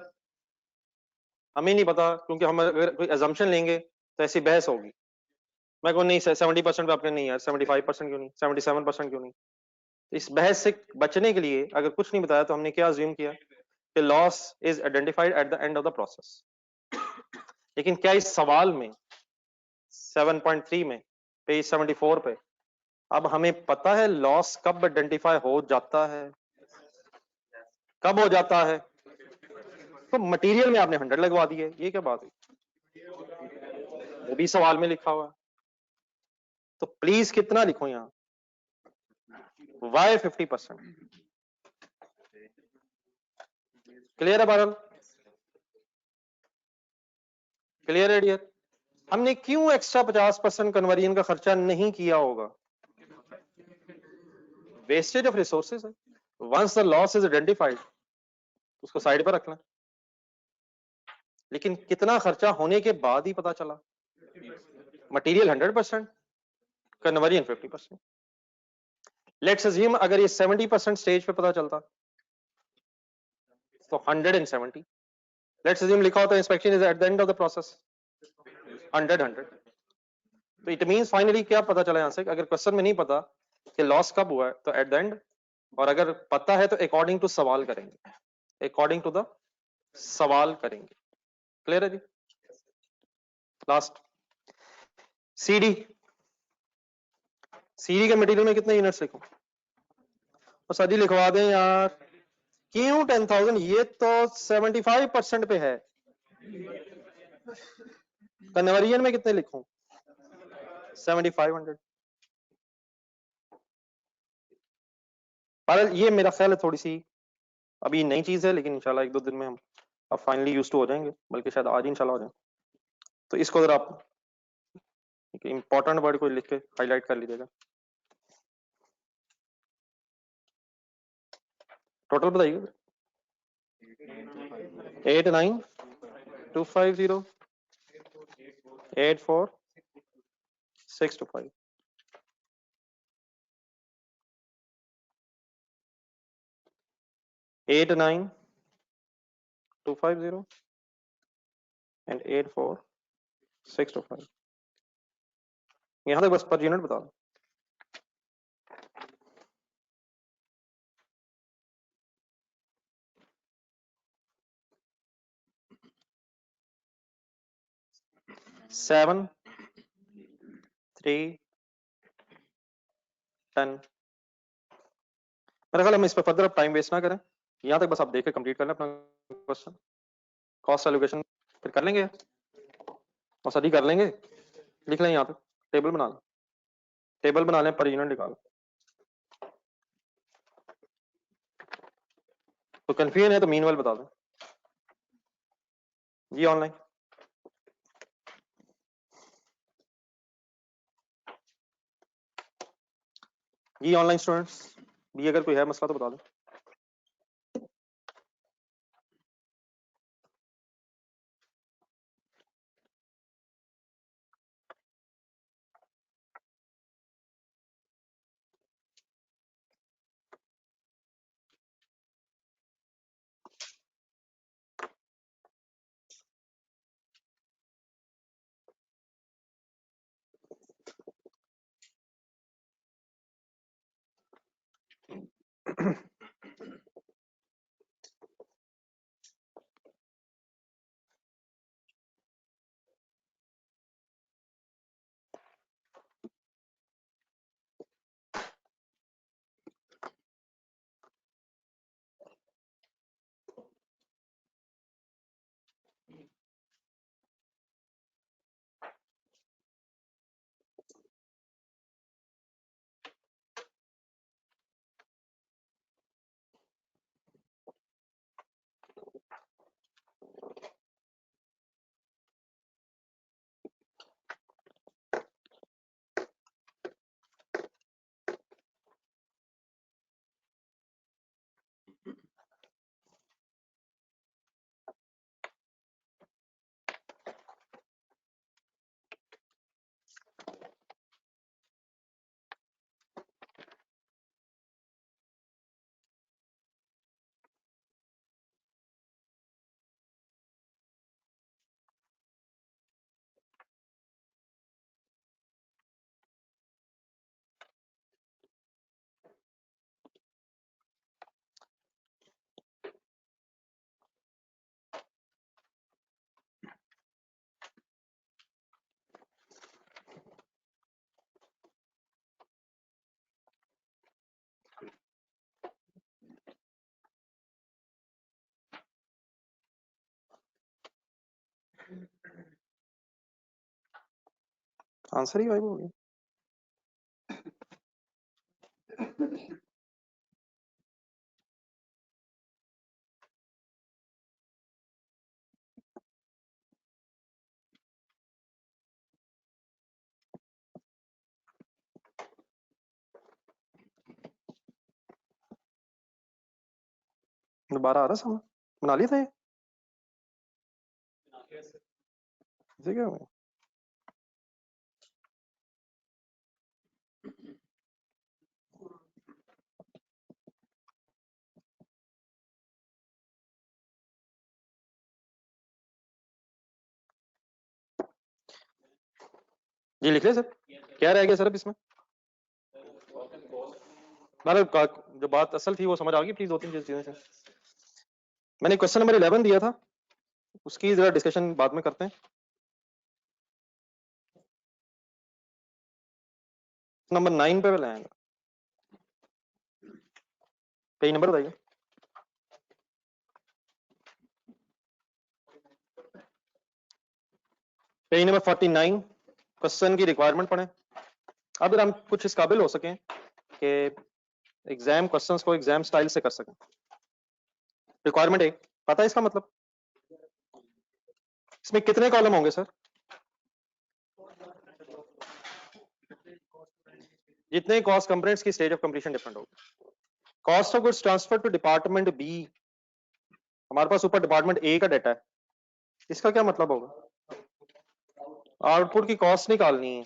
हमें नहीं पता, क्योंकि हम अगर कोई अजम्पशन लेंगे तो ऐसी बहस होगी। मैं कहूँ नहीं 70% पे आपने नहीं यार, 75% क्यों नहीं, 77% क्यों नहीं। इस बहस से बचने के लिए अगर कुछ नहीं बताया तो हमने क्या अज्यूम किया कि loss is identified eight the end of the process. लेकिन क्या इस सवाल में 7.3 में पेज 74 पे अब हमें पता है लॉस कब आइडेंटिफाई हो जाता है, कब हो जाता है? तो मटेरियल में आपने 100 लगवा दिए, ये क्या बात है? वो भी सवाल में लिखा हुआ है। तो प्लीज कितना लिखो यहां, वाई 50%। क्लियर है बारल? क्लियर है डियर? हमने क्यों एक्स्ट्रा 50% कन्वर्जन का खर्चा नहीं किया होगा? वेस्टेज ऑफ रिसोर्सेज है। Once the loss is identified उसको साइड पर रखना, लेकिन कितना खर्चा होने के बाद ही पता चला। Material 100%, conversion 50%। लेट्स अज्यूम अगर ये 70% स्टेज पे पता चलता तो 170। लेट्स अज्यूम लिखा होता inspection is at the end of the process 100। तो इट मींस फाइनली क्या पता चला यहां से, अगर क्वेश्चन में नहीं पता कि लॉस कब हुआ है तो एट द एंड, और अगर पता है तो अकॉर्डिंग टू सवाल करेंगे, अकॉर्डिंग टू द सवाल करेंगे। क्लियर है जी? लास्ट सीडी, सीडी के मटेरियल में कितने यूनिट्स लिखूं? तो सदी लिखवा दें यार, क्यों 10,000? ये तो 75% पे है। कन्वर्जन में कितने लिखूं? 7,500। पर ये मेरा ख्याल है थोड़ी सी अभी नई चीज है, लेकिन इंशाल्लाह एक दो दिन में हम अब फाइनली यूज टू हो जाएंगे, बल्कि शायद आज ही इंशाल्लाह हो जाए। तो इसको अगर आप इंपॉर्टेंट वर्ड को लिख के हाईलाइट कर लीजिएगा। टोटल बताइए। 89,250 84,625। 89,250 and 84,625। यहां तक बस पर यूनिट बता दो। सेवन 3 10। मेरा ख्याल हम इस पर फर्दर टाइम वेस्ट ना करें, यहां तक बस आप देख के कंप्लीट कर लें अपना क्वेश्चन। कॉस्ट एलोकेशन फिर कर लेंगे और सभी कर लेंगे। लिख लें यहां तक, टेबल बना लें, टेबल बना लें, पर यूनिट निकाल। तो कंफ्यूजन है तो मीनवाइल बता दें जी। ऑनलाइन जी, ऑनलाइन स्टूडेंट्स भी अगर कोई है मसला तो बता दें। आंसर ही गायब हो गया। दोबारा आ रहा समझ? बना लिया था ये? ऐसे क्या हुआ? ये लिख ले सर, क्या रह गया सर अब इसमें? मतलब जो बात असल थी वो समझ आ गई प्लीज, दो तीन चीजें से। मैंने क्वेश्चन नंबर 11 दिया था, उसकी जरा डिस्कशन बाद में करते हैं। नंबर 9 पे पहले आएगा, पेज नंबर बताइए। पेज नंबर 49, क्वेश्चन की रिक्वायरमेंट पढ़ें। अगर हम कुछ इस काबिल हो सकें कि एग्जाम क्वेश्चंस को एग्जाम स्टाइल से कर सकें। रिक्वायरमेंट एक, पता है इसका मतलब? इसमें कितने कॉलम होंगे सर? जितने कॉस्ट कंपोनेंट्स की स्टेज ऑफ कंप्लीशन डिफरेंट होगी। Cost of goods transfer to department B, हमारे पास ऊपर डिपार्टमेंट ए का डाटा है, इसका क्या मतलब होगा? आउटपुट की कॉस्ट निकालनी है,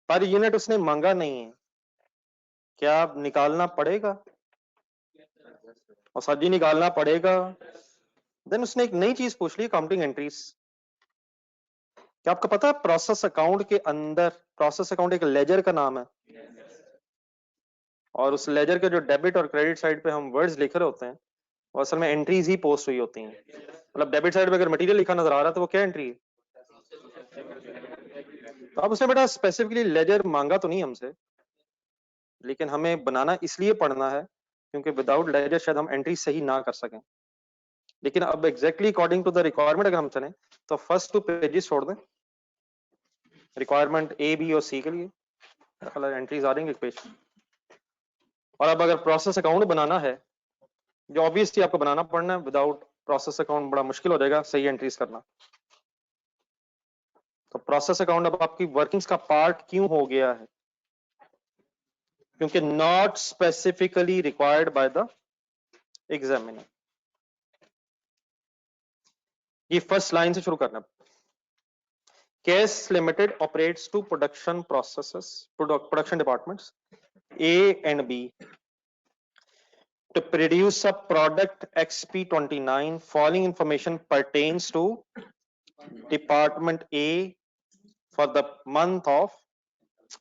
पर यूनिट उसने मांगा नहीं है, क्या निकालना पड़ेगा? और सर जी निकालना पड़ेगा। देन उसने एक नई चीज पूछ ली, काउंटिंग एंट्रीज। क्या आपको पता है प्रोसेस अकाउंट के अंदर, प्रोसेस अकाउंट एक लेजर का नाम है, और उस लेजर के जो डेबिट और क्रेडिट साइड पे हम वर्ड्स लिख रहे होते हैं वो असल में एंट्रीज ही पोस्ट हुई होती हैं। मतलब डेबिट साइड पे अगर मटेरियल लिखा नजर आ रहा है तो वो क्या एंट्री है? तो अब उसने बेटा स्पेसिफिकली लेजर मांगा तो नहीं हमसे, लेकिन हमें बनाना इसलिए पड़ना है क्योंकि विदाउट लेजर शायद हम एंट्री सही ना कर सकें। लेकिन अब exactly according to the requirement अगर हम चलें तो फर्स्ट 2 पेजेस छोड़ दें रिक्वायरमेंट ए बी और सी के लिए, एंट्रीज आ रही पेज। और अब अगर प्रोसेस अकाउंट बनाना है, जो ऑब्वियसली आपको बनाना पड़ना है, विदाउट प्रोसेस अकाउंट बड़ा मुश्किल हो जाएगा सही एंट्रीज करना। तो प्रोसेस अकाउंट अब आपकी वर्किंग्स का पार्ट क्यों हो गया है? क्योंकि not specifically required by the examiner. ये फर्स्ट लाइन से शुरू करना। Case limited operates to production processes, production departments A and B to produce a product XP29. Following information pertains to Department A for the month of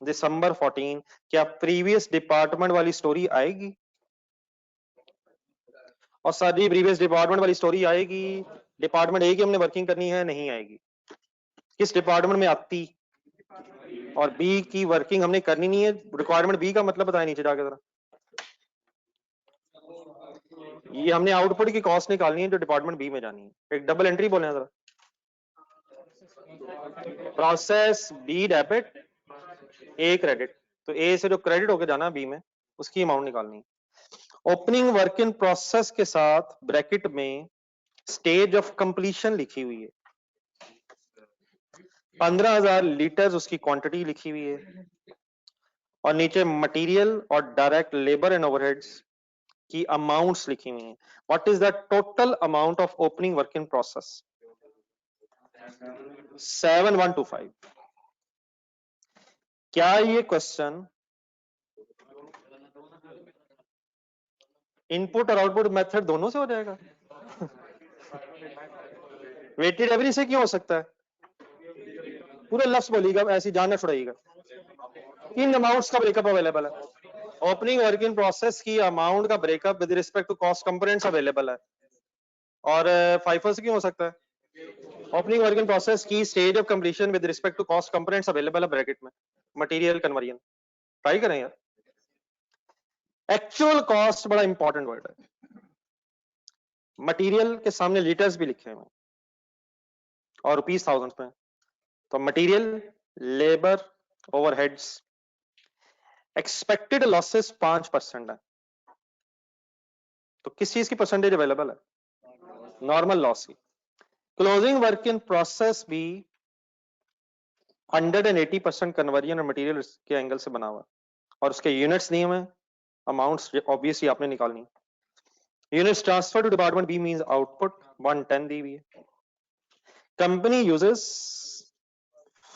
December 14. क्या previous department वाली story आएगी? और सारी previous department वाली story आएगी, department A की हमने working करनी है, नहीं आएगी। किस डिपार्टमेंट में आती? और बी की वर्किंग हमने करनी नहीं है। रिक्वायरमेंट बी का मतलब बताया नीचे जाकर जरा। ये हमने आउटपुट की कॉस्ट निकालनी है जो डिपार्टमेंट बी में जानी है। एक डबल एंट्री बोले जरा, process B debit a credit. तो ए से जो क्रेडिट होकर जाना बी में, उसकी अमाउंट निकालनी है। ओपनिंग वर्क इन प्रोसेस के साथ ब्रैकेट में स्टेज ऑफ कंप्लीशन लिखी हुई है, 15,000 लीटर उसकी क्वांटिटी लिखी हुई है, और नीचे मटेरियल और डायरेक्ट लेबर एंड ओवरहेड्स की अमाउंट्स लिखी हुई हैं। What is the total amount of opening work in process? 7125। क्या ये क्वेश्चन इनपुट और आउटपुट मेथड दोनों से हो जाएगा? वेटेड एवरेज से क्यों हो सकता है? पूरे लफ्ज बोलिएगा, ऐसी जान न छुड़ाइएगा। किन अमाउंट्स का ब्रेकअप अवेलेबल है? ओपनिंग वर्क इन प्रोसेस की अमाउंट का breakup with respect to cost components available है। और फाइफर से क्यों हो सकता है? ओपनिंग वर्क इन प्रोसेस की stage of completion with respect to cost components available है ब्रैकेट में, मटेरियल कन्वर्जन। ट्राई करें यार। एक्चुअल कॉस्ट बड़ा इंपॉर्टेंट वर्ड है। मटेरियल के सामने लीटर्स भी लिखे हुए हैं और रुपीस थाउजेंड्स में, तो material, labour, overheads, expected losses 5% है, तो किस चीज की परसेंटेज अवेलेबल है? नॉर्मल लॉस की। क्लोजिंग वर्क इन प्रोसेस भी 180% कन्वर्जन और मटेरियल के एंगल से बना हुआ है, और उसके यूनिट्स दिए हुए हैं, अमाउंट्स ऑब्वियसली आपने निकालनी। Units transfer to department B means output 110 दी हुई है। Company uses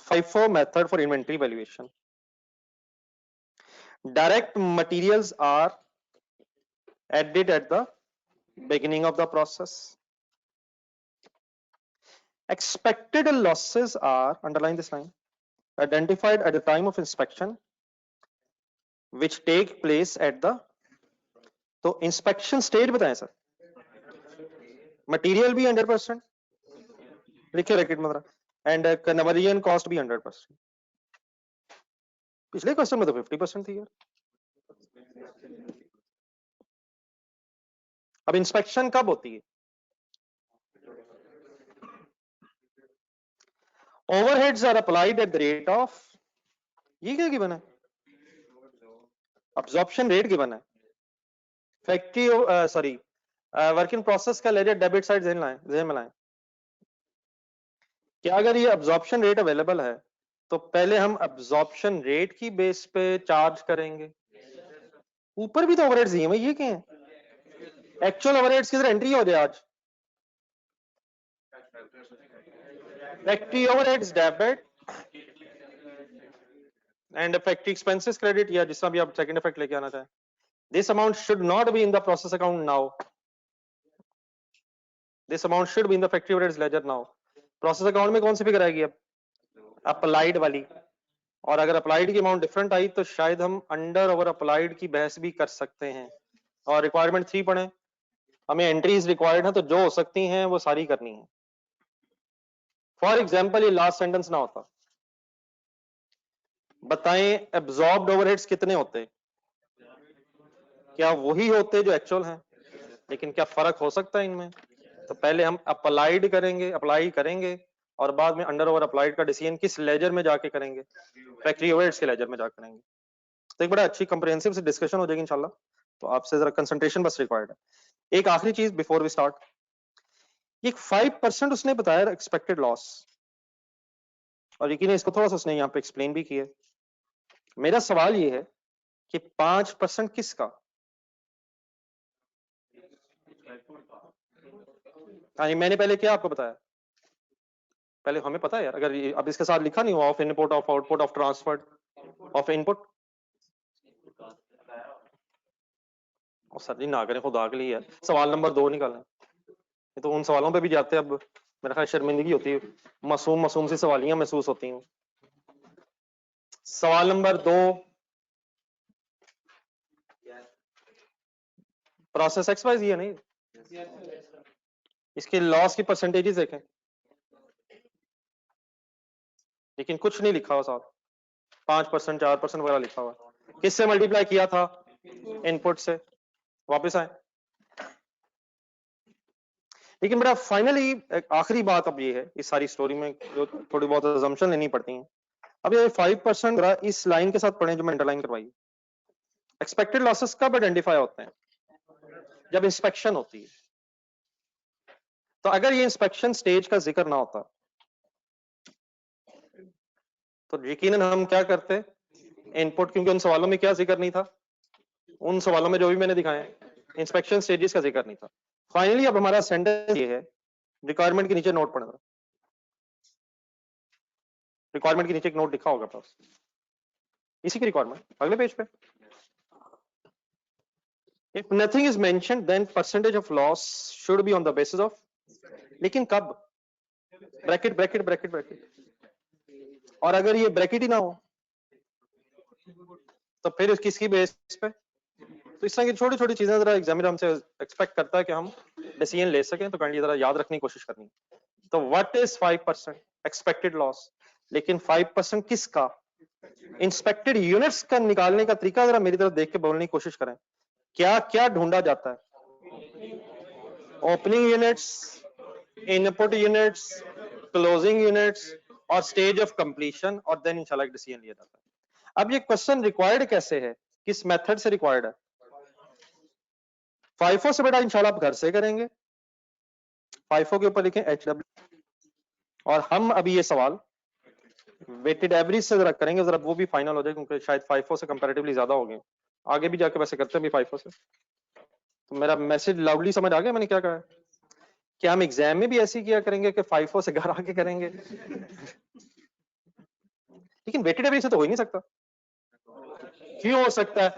FIFO method for inventory valuation. Direct materials are added at the beginning of the process. Expected losses are, underline this line, identified at the time of inspection, which take place at the, तो inspection stage बताएं sir, material भी 100% लिखे racket में, and conversion cost भी 100%। पिछले question में तो 50% थी यार। अब इंस्पेक्शन कब होती है? Overheads are applied at the rate of, ये क्या गिवन है? अब्जॉर्प्शन रेट गिवन है। Factory sorry work in process का लेजर डेबिट साइड ज़हन में लाएं कि अगर ये अब्जॉर्प्शन रेट अवेलेबल है तो पहले हम अब्जॉर्प्शन रेट की बेस पे चार्ज करेंगे। ऊपर भी तो ओवरहेड्स दिए हैं, ये क्या है? एक्चुअल ओवरहेड्स किधर एंट्री हो जाए आज? Factory overheads debit and factory expenses credit, या जिसका भी आप सेकंड इफेक्ट लेके आना चाहें। This amount should not be in the process account now, this amount should be in the factory overheads ledger now. Process account में कौन सी figure आएगी? अब अप्लाइड वाली, और अगर अप्लाइड की अमाउंट डिफरेंट आई तो शायद हम अंडर ओवर अप्लाइड की बहस भी कर सकते हैं। और रिक्वायरमेंट 3 पढ़े, हमें एंट्रीज रिक्वायर्ड है तो जो हो सकती हैं वो सारी करनी है। फॉर एग्जाम्पल ये लास्ट सेंटेंस ना होता, बताएं एब्जॉर्ब्ड ओवरहेड्स कितने होते? क्या वही होते जो एक्चुअल हैं? लेकिन क्या फर्क हो सकता है इनमें? तो पहले हम अप्लाई करेंगे और बाद में अंडर ओवर अप्लाइड का डिसीजन किस लेजर में जाके करेंगे? फैक्ट्री ओवरहेड्स के लेजर में जाकर करेंगे। तो एक बड़ा अच्छी कंप्रिहेंसिव से डिस्कशन हो जाएगी इंशाल्लाह। तो आपसे जरा कंसंट्रेशन बस रिक्वायर्ड है। एक आखिरी चीज बिफोर वी स्टार्ट, एक 5% उसने बताया एक्सपेक्टेड लॉस, और यकीन है इसको थोड़ा सा उसने यहाँ पे एक्सप्लेन भी किया। मेरा सवाल ये है कि 5% किसका? हाँ, मैंने पहले क्या आपको बताया? पहले हमें पता है यार, अगर ये अब इसके साथ लिखा नहीं हुआ of input, of output, of transfer, of input, और सर जी ना करें खुदा के लिए, सवाल नंबर 2 निकालें। ये तो उन सवालों पे भी जाते हैं, अब मेरा ख्याल शर्मिंदगी होती है, मासूम सी सवालियां महसूस होती हैं। सवाल नंबर 2, प्रोसेस एक्स वाई जी है नहीं, इसके लॉस की परसेंटेजेस देखें, लेकिन कुछ नहीं लिखा हुआ साथ, 5%, 4% वगैरह लिखा हुआ। किससे मल्टीप्लाई किया था? इनपुट से। वापस आए। लेकिन बेटा फाइनली आखिरी बात अब ये है इस सारी स्टोरी में, जो थोड़ी बहुत अजम्पशन लेनी पड़ती हैं। अब ये 5% इस लाइन के साथ पढ़ें जो मैं अंडरलाइन करवाई। एक्सपेक्टेड लॉसेस कब आइडेंटिफाई होते हैं? जब इंस्पेक्शन होती है। तो अगर ये इंस्पेक्शन स्टेज का जिक्र ना होता तो यकीनन हम क्या करते? इनपुट, क्योंकि उन सवालों में क्या जिक्र नहीं था, उन सवालों में जो भी मैंने दिखाए इंस्पेक्शन स्टेजेस का जिक्र नहीं था। फाइनली अब हमारा सेंटेंस ये है, रिक्वायरमेंट के नीचे नोट पढ़ना, रिक्वायरमेंट के नीचे एक नोट लिखा होगा पास, इसी की रिक्वायरमेंट अगले पेज पे। If nothing is mentioned, then percentage of loss should be on the basis of, लेकिन कब? ब्रैकेट ब्रैकेट ब्रैकेट ब्रैकेट, और अगर ये ब्रैकेट ही ना हो तो फिर किसकी बेस पे? तो इस तरह की छोटी छोटी चीजें जरा एग्जामिनर हमसे एक्सपेक्ट करता है कि हम डिसीजन ले सकें, तो काइंडली जरा याद रखने की कोशिश करनी। तो व्हाट इज 5% एक्सपेक्टेड लॉस, लेकिन 5% किसका? इंस्पेक्टेड यूनिट्स का निकालने का तरीका जरा मेरी तरफ देख के बोलने की कोशिश करें। क्या क्या ढूंढा जाता है? Opening units, input units, closing units और स्टेज ऑफ कंप्लीशन, और देन इंशाल्लाह एक डिसीजन लिया जाता है। अब ये क्वेश्चन रिक्वायर्ड कैसे है, किस मेथड से रिक्वायर्ड है? फाइफो से बेटा इंशाल्लाह आप घर से करेंगे, फाइफो के ऊपर लिखें HW, और हम अभी ये सवाल वेटेड एवरेज से जरा करेंगे, जरा वो भी फाइनल हो जाए, क्योंकि शायद फाइफो से कंपैरेटिवली ज्यादा हो गए, आगे भी जाके वैसे करते हैं भी फाइफो से। तो मेरा मैसेज लाउडली समझ आ गया मैंने क्या कहा है? क्या हम एग्जाम में भी ऐसे किया करेंगे कि फाइफो से घर आके करेंगे? लेकिन वेटेड एवरेज से तो हो ही नहीं सकता। क्यों हो सकता है?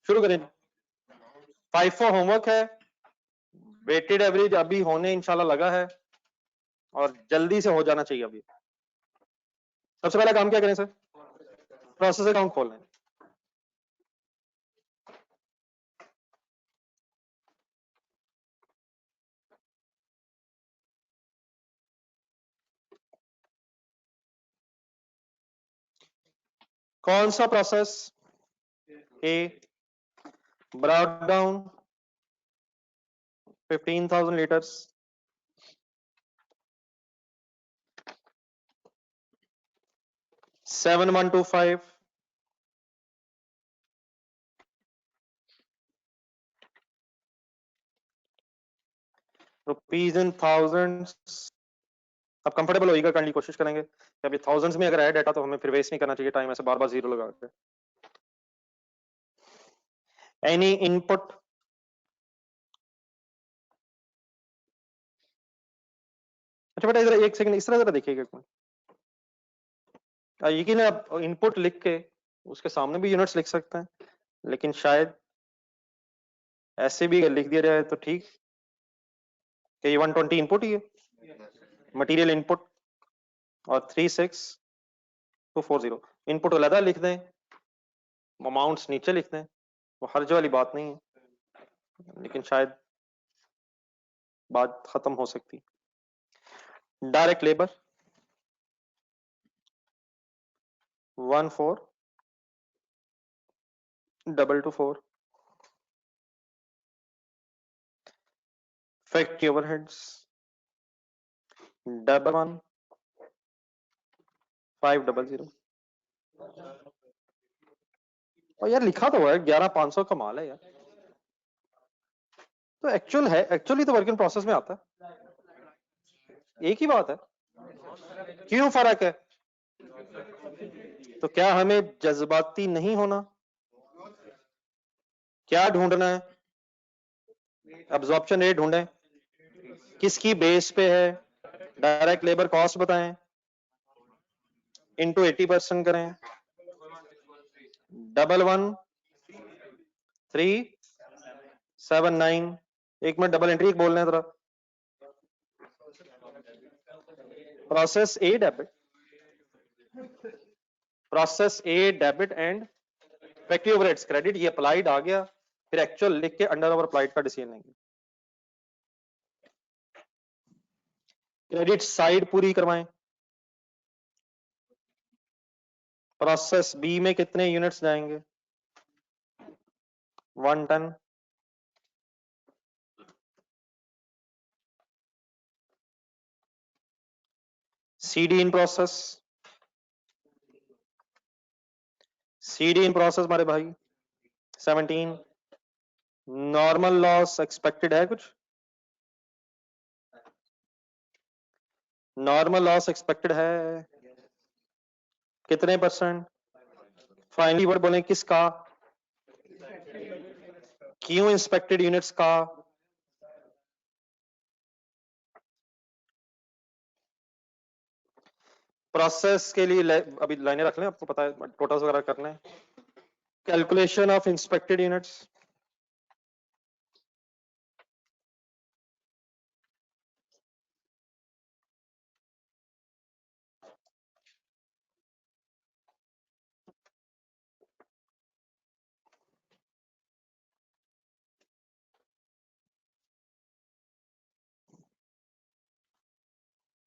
शुरू करें। फाइफो होमवर्क है, वेटेड एवरेज अभी होने इंशाल्लाह लगा है, और जल्दी से हो जाना चाहिए। अभी सबसे पहला काम क्या करें सर? प्रोसेस अकाउंट खोल लें। कौन सा process? A, brought down 15,000 litres, $7,125, rupees in thousands. अब कंफर्टेबल होइएगा, करने की कोशिश करेंगे कि अभी थाउजेंड्स में अगर है डाटा तो हमें फिर वेस्ट नहीं करना चाहिए टाइम ऐसे बार बार जीरो लगा के। एनी इनपुट, अच्छा बेटा इधर एक सेकंड इस तरह जरा देखिएगा एक मिनट। यकीन है आप इनपुट लिख के उसके सामने भी यूनिट्स लिख सकते हैं, लेकिन शायद ऐसे भी लिख दिया जाए तो ठीक कि 120 इनपुट ही है, मटेरियल इनपुट, और 36240 इनपुट अलग लिख दें, अमाउंट्स नीचे लिख दें, वो हर्ज वाली बात नहीं है, लेकिन शायद बात खत्म हो सकती। डायरेक्ट लेबर 14,224, फैक्ट्री ओवरहेड्स 11,500, और यार लिखा तो है 11,500, कमाल है यार। तो एक्चुअल है, एक्चुअली तो वर्क इन प्रोसेस में आता है, एक ही बात है। क्यों फर्क है? तो क्या हमें जज्बाती नहीं होना? क्या ढूंढना है? अब्जॉर्प्शन रेट ढूंढें, किसकी बेस पे है? डायरेक्ट लेबर कॉस्ट बताएं, इनटू 80% करें, 11,1,379। एक मिनट डबल एंट्री बोल रहे हैं जरा। Process A debit, process A debit and factory overheads credit, ये अप्लाइड आ गया, फिर एक्चुअल लिख के अंडर ओवर अप्लाइड का डिसीजन लेंगे। क्रेडिट साइड पूरी करवाएं। प्रोसेस बी में कितने यूनिट्स जाएंगे? 1 ton. CD in process, CD in process हमारे भाई 17। नॉर्मल लॉस एक्सपेक्टेड है कुछ? नॉर्मल लॉस एक्सपेक्टेड है कितने %? फाइनली वर्ड बोलें किसका? क्यों इंस्पेक्टेड यूनिट्स का? प्रोसेस के लिए अभी लाइनें रख लें, आपको पता है टोटल्स वगैरह कर लें। कैलकुलेशन ऑफ इंस्पेक्टेड यूनिट्स,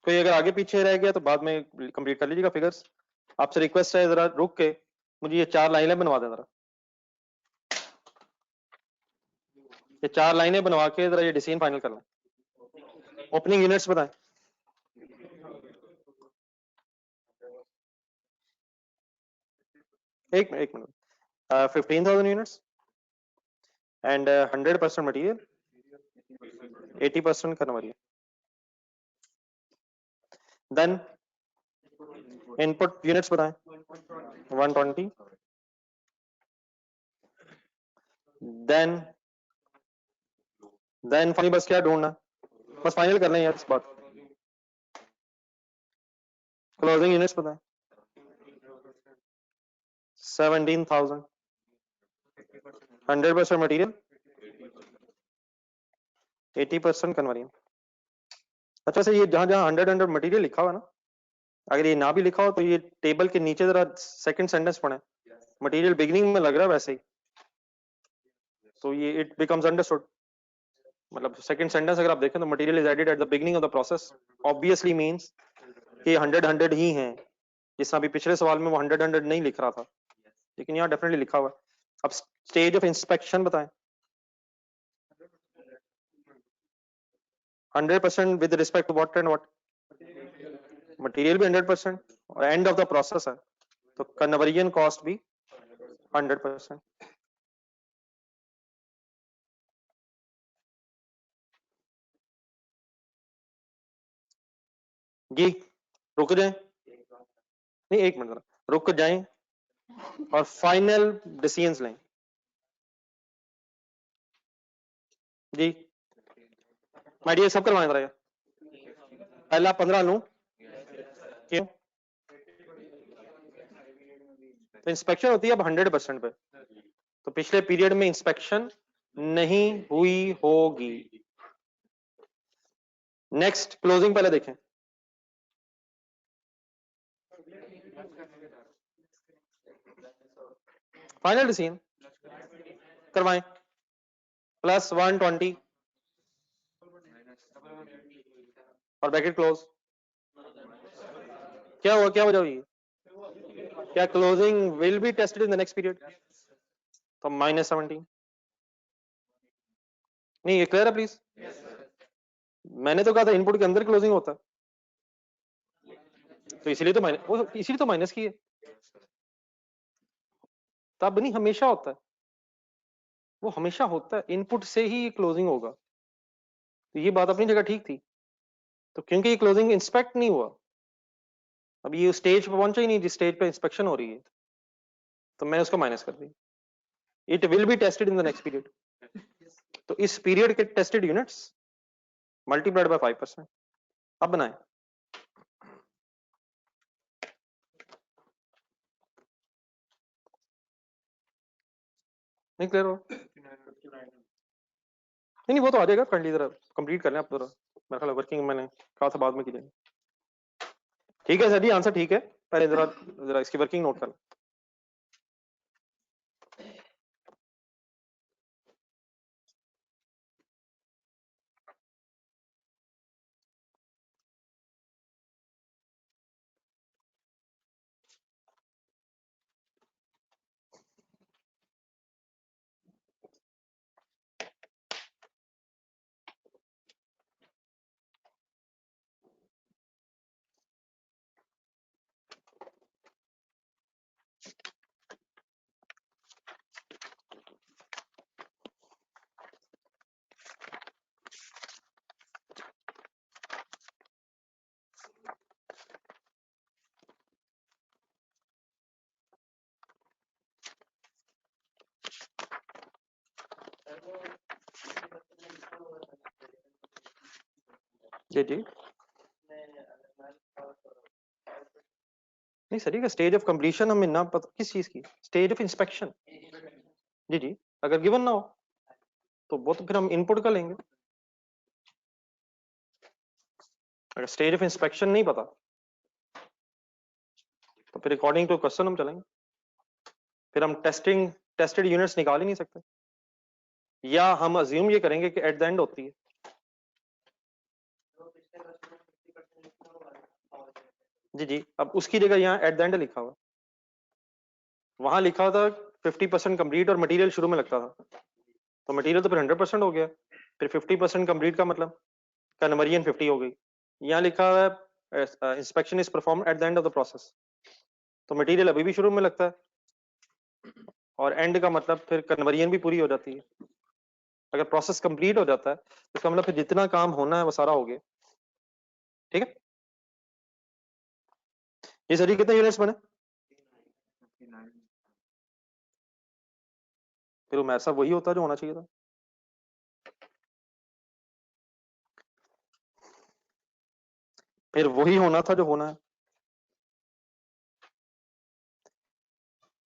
कोई अगर आगे पीछे रह गया तो बाद में कंप्लीट कर लीजिएगा फिगर्स। आपसे रिक्वेस्ट है जरा रुक के मुझे ये 4 लाइनें बनवा दें जरा। ये 4 लाइनें बनवा के जरा ये डिसीजन फाइनल कर लें। ओपनिंग यूनिट्स बताएं। एक minute 15,000 units and 100% material, 80% conversion. Then input units बताएं। 120। देन फाइनली बस क्या ढूंढना, बस फाइनल कर लें यार इस बात। क्लोजिंग यूनिट्स बताएं। 17,000, 100% मटेरियल, 80% कन्वर्जन। अच्छा से ये जहां जहां 100 मटेरियल लिखा हुआ है ना, अगर ये ना भी लिखा हो तो ये टेबल के नीचे जरा सेकंड सेंटेंस पढ़ें। मटेरियल बिगिनिंग में लग रहा है वैसे ही, तो ये इट बिकम्स अंडरस्टूड। मतलब सेकंड सेंटेंस अगर आप देखें तो material is added at the beginning of the process obviously means कि 100 ही हैं। जिस तरह अभी पिछले सवाल में वो 100 नहीं लिख रहा था, लेकिन यहाँ डेफिनेटली लिखा हुआ है। अब स्टेज ऑफ इंस्पेक्शन बताएं। 100% with respect to what and what, material भी 100% और एंड ऑफ द प्रोसेस है तो कन्वर्जन कॉस्ट भी 100%। जी रुक जाएं, नहीं एक मिनट रुक जाएं और फाइनल डिसीजंस लें। जी माय डियर सब करवाएं जरा, पहला 15 लूं क्यों? तो इंस्पेक्शन होती है अब 100% पे, तो पिछले पीरियड में इंस्पेक्शन नहीं हुई होगी। नेक्स्ट क्लोजिंग पहले देखें। फाइनल डिसीजन करवाएं। प्लस 120 और ब्रैकेट क्लोज। क्या हुआ, क्या हो जाएगी? क्या closing will be tested in the next period? तो -17। नहीं ये क्लियर है प्लीज? मैंने तो कहा था इनपुट के अंदर क्लोजिंग होता है, तो इसीलिए तो माइनस की है। तब नहीं, हमेशा होता है, वो हमेशा होता है, इनपुट से ही क्लोजिंग होगा। तो ये बात अपनी जगह ठीक थी, तो क्योंकि ये क्लोजिंग इंस्पेक्ट नहीं हुआ, अब ये स्टेज पे पहुंचा ही नहीं जिस स्टेज पे इंस्पेक्शन हो रही है, तो मैंने उसको माइनस कर दिया। It will be tested in the next period, तो इस पीरियड के टेस्टेड यूनिट्स मल्टीप्लाइड बाय 5%। अब बनाएं। नहीं क्लियर हो? नहीं वो तो आ जाएगा, कर ली जरा कंप्लीट कर लें आप जरा, मेरा ख्याल वर्किंग मैंने कहा था बाद में कीजिए। ठीक है सर जी, आंसर ठीक है, पहले जरा इसकी वर्किंग नोट कर लें। जी जी नहीं सर, स्टेज ऑफ कंप्लीशन हमें ना पता किस चीज की, स्टेज ऑफ इंस्पेक्शन। जी जी अगर गिवन ना हो तो वो तो फिर हम इनपुट का लेंगे। अगर स्टेज ऑफ इंस्पेक्शन नहीं पता तो फिर अकॉर्डिंग टू क्वेश्चन हम चलेंगे, फिर हम टेस्टेड यूनिट्स निकाल ही नहीं सकते, या हम अज्यूम ये करेंगे कि एट द एंड होती है। जी जी अब उसकी जगह यहाँ एट द एंड लिखा हुआ, वहां लिखा था 50% कंप्लीट और मटेरियल शुरू में लगता था, तो मटेरियल तो फिर 100% हो गया, फिर 50% कंप्लीट का मतलब कन्वर्जन 50 हो गई। यहाँ लिखा हुआ है inspection is perform at the end of the process, तो मटेरियल अभी भी शुरू में लगता है और एंड का मतलब फिर कन्वर्जन भी पूरी हो जाती है। अगर प्रोसेस कंप्लीट हो जाता है तो इसका मतलब फिर जितना काम होना है वो सारा हो गया। ठीक है, ये सर कितने यूनिट्स बने? फिर वो ऐसा वही होता जो होना चाहिए था। फिर वही होना था जो होना है।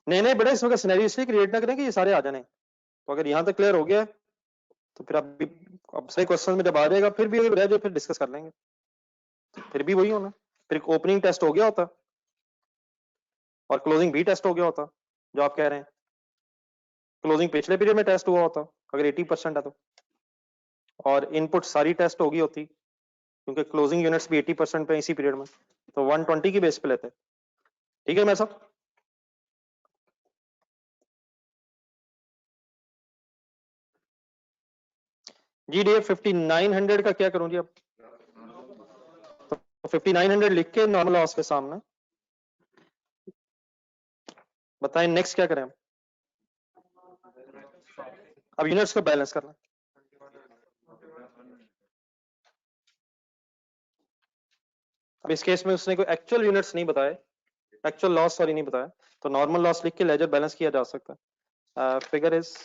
नहीं नहीं बेटा, इसमें का सिनेरियो इसलिए क्रिएट ना करें कि ये सारे आ जाने। तो अगर यहाँ तक क्लियर हो गया तो फिर अब सही क्वेश्चन में जब आ जाएगा फिर भी अगर रह जाए फिर डिस्कस कर लेंगे। फिर भी वही होना, फिर ओपनिंग टेस्ट हो गया होता और क्लोजिंग भी टेस्ट हो गया होता जो आप कह रहे हैं। क्लोजिंग पिछले पीरियड में टेस्ट हुआ होता अगर 80% है तो, और इनपुट सारी टेस्ट होगी होती क्योंकि क्लोजिंग यूनिट्स भी 80% पे इसी पीरियड में, तो 120 की बेस पे लेते। ठीक है मैं सब जी डी 5900 का क्या करूं जी अब? तो 5900 लिख के नॉर्मल लॉस के सामने बताएं नेक्स्ट क्या करें। अब यूनिट्स को बैलेंस करना। अब इस केस में उसने कोई एक्चुअल यूनिट्स नहीं बताए, एक्चुअल लॉस सॉरी नहीं बताया, तो नॉर्मल लॉस लिख के लेजर बैलेंस किया जा सकता है। फिगर इज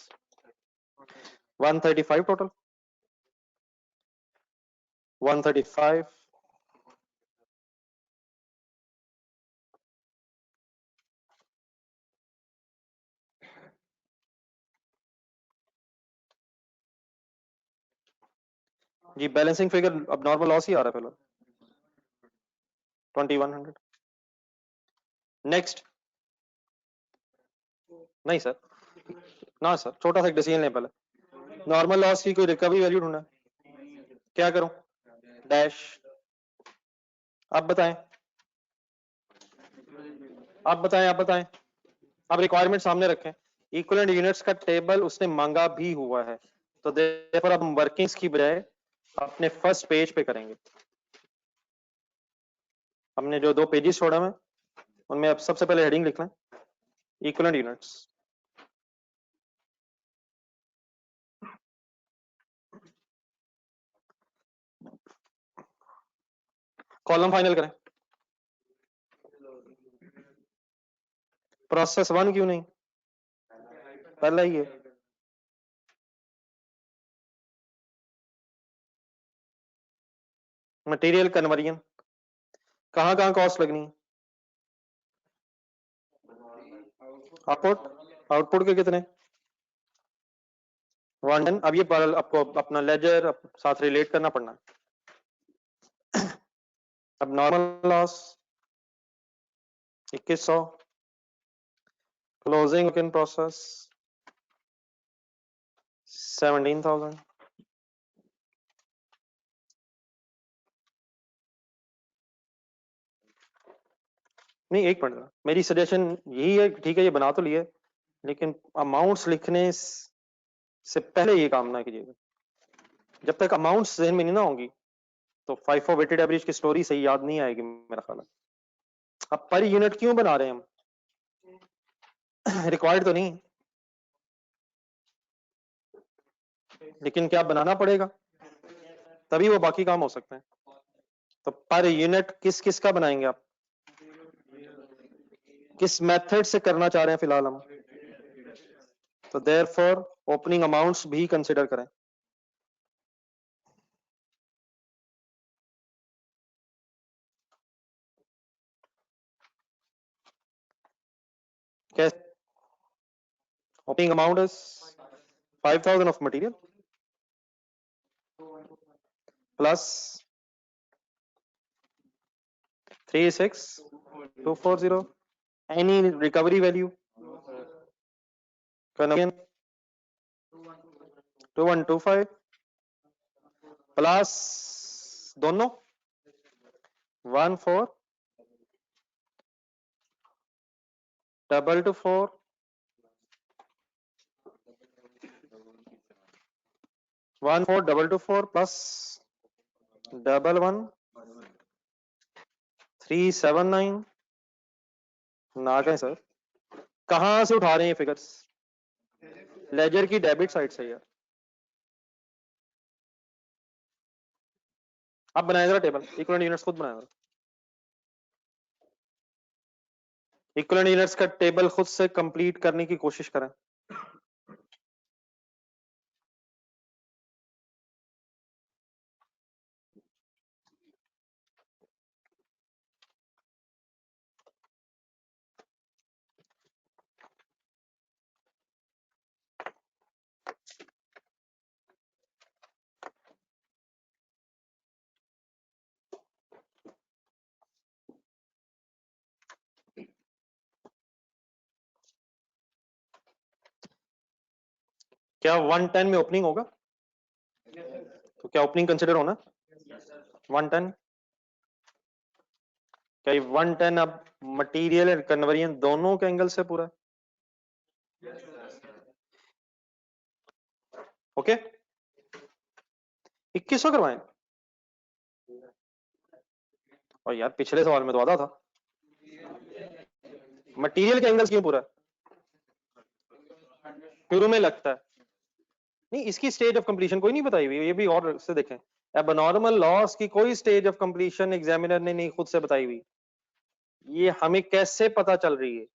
135 टोटल, 135 जी। बैलेंसिंग फिगर अब नॉर्मल लॉस ही आ रहा है पहले 2100। नेक्स्ट नहीं सर, ना सर छोटा सा डिसीजन लें पहले। नॉर्मल लॉस की कोई रिकवरी वैल्यू ढूंढना, क्या करूं? डैश। आप बताएं, आप बताएं, आप बताएं। आप रिक्वायरमेंट सामने रखें, इक्विवेलेंट यूनिट्स का टेबल उसने मांगा भी हुआ है, तो देयरफॉर अब हम वर्किंग्स की बजाय अपने फर्स्ट पेज पे करेंगे। हमने जो 2 पेजेस छोड़ा है उनमें अब सबसे पहले हेडिंग लिखना है इक्विवेलेंट यूनिट्स। कॉलम फाइनल करें। प्रोसेस 1 क्यों नहीं, पहला ही है। मटेरियल कन्वर्जन कहां कहां कॉस्ट लगनी है? आउटपुट, आउटपुट के कितने? 110। अब ये आपको अपना लेजर साथ रिलेट करना पड़ना है। अब normal loss 2100, closing in process 17,000। नहीं एक मिनट, मेरी सजेशन यही है, ठीक है ये बना तो लिए, लेकिन अमाउंट्स लिखने से पहले ये काम ना कीजिएगा। जब तक अमाउंट्स जहन में नहीं ना होंगी तो FIFO वेटेड एवरेज की स्टोरी सही याद नहीं आएगी मेरा ख्याल है। अब पर यूनिट क्यों बना रहे हैं हम? रिक्वायर्ड तो नहीं, लेकिन क्या बनाना पड़ेगा तभी वो बाकी काम हो सकते हैं। तो पर यूनिट किस किस का बनाएंगे आप, किस मेथड से करना चाह रहे हैं फिलहाल हम? तो देयरफॉर ओपनिंग अमाउंट्स भी कंसिडर करें। कैसे? Opening amount is 5,000 of material plus 36240, any recovery value conversion 2125 plus दोनों 14,224 14,224 प्लस 11,379 ना कहें सर, कहां से उठा रहे हैं फिगर्स? लेजर की डेबिट साइड से यार। आप बनाए जरा टेबल, इक्विवेलेंट यूनिट्स खुद बनाए जरा, इक्विवेलेंट यूनिट्स का टेबल खुद से कंप्लीट करने की कोशिश करें। क्या 110 में ओपनिंग होगा? तो क्या ओपनिंग कंसिडर होना 110? क्या 110 अब मटेरियल एंड कन्वर्जन दोनों के एंगल से पूरा? ओके 2100 करवाएं। और यार पिछले सवाल में तो आधा था। मटेरियल के एंगल्स क्यों पूरा? शुरू में लगता है नहीं, इसकी स्टेज ऑफ कंप्लीशन कोई नहीं बताई हुई, ये भी और से देखें। एबनॉर्मल लॉस की कोई स्टेज ऑफ कंप्लीशन एग्जामिनर ने नहीं खुद से बताई हुई, ये हमें कैसे पता चल रही है?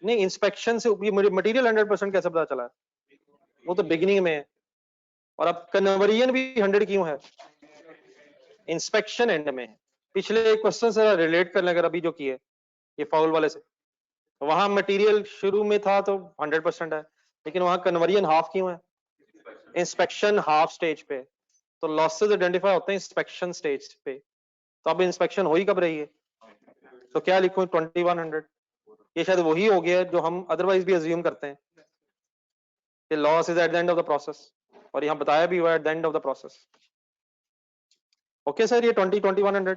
नहीं, इंस्पेक्शन से मुझे मटेरियल 100% कैसे पता चला? वो तो बिगिनिंग में है। और अब कन्वर्जन भी 100 क्यों है? इंस्पेक्शन एंड में है। पिछले क्वेश्चन से रिलेट करने अगर अभी जो किए ये फाउल वाले से, तो वहां मटेरियल शुरू में था तो 100% है, लेकिन वहां कन्वर्जन हाफ क्यों है? इंस्पेक्शन हाफ स्टेज पे, तो लॉसेस आइडेंटिफाई होते हैं इंस्पेक्शन स्टेज पे। तो अब इंस्पेक्शन हो ही कब रही है? तो क्या लिखूं 2100? ये शायद वही हो गया जो हम अदरवाइज भी अज्यूम करते हैं कि loss is at the end of the process, और यहां बताया भी हुआ eight the end of the process. Okay sir, ये 2100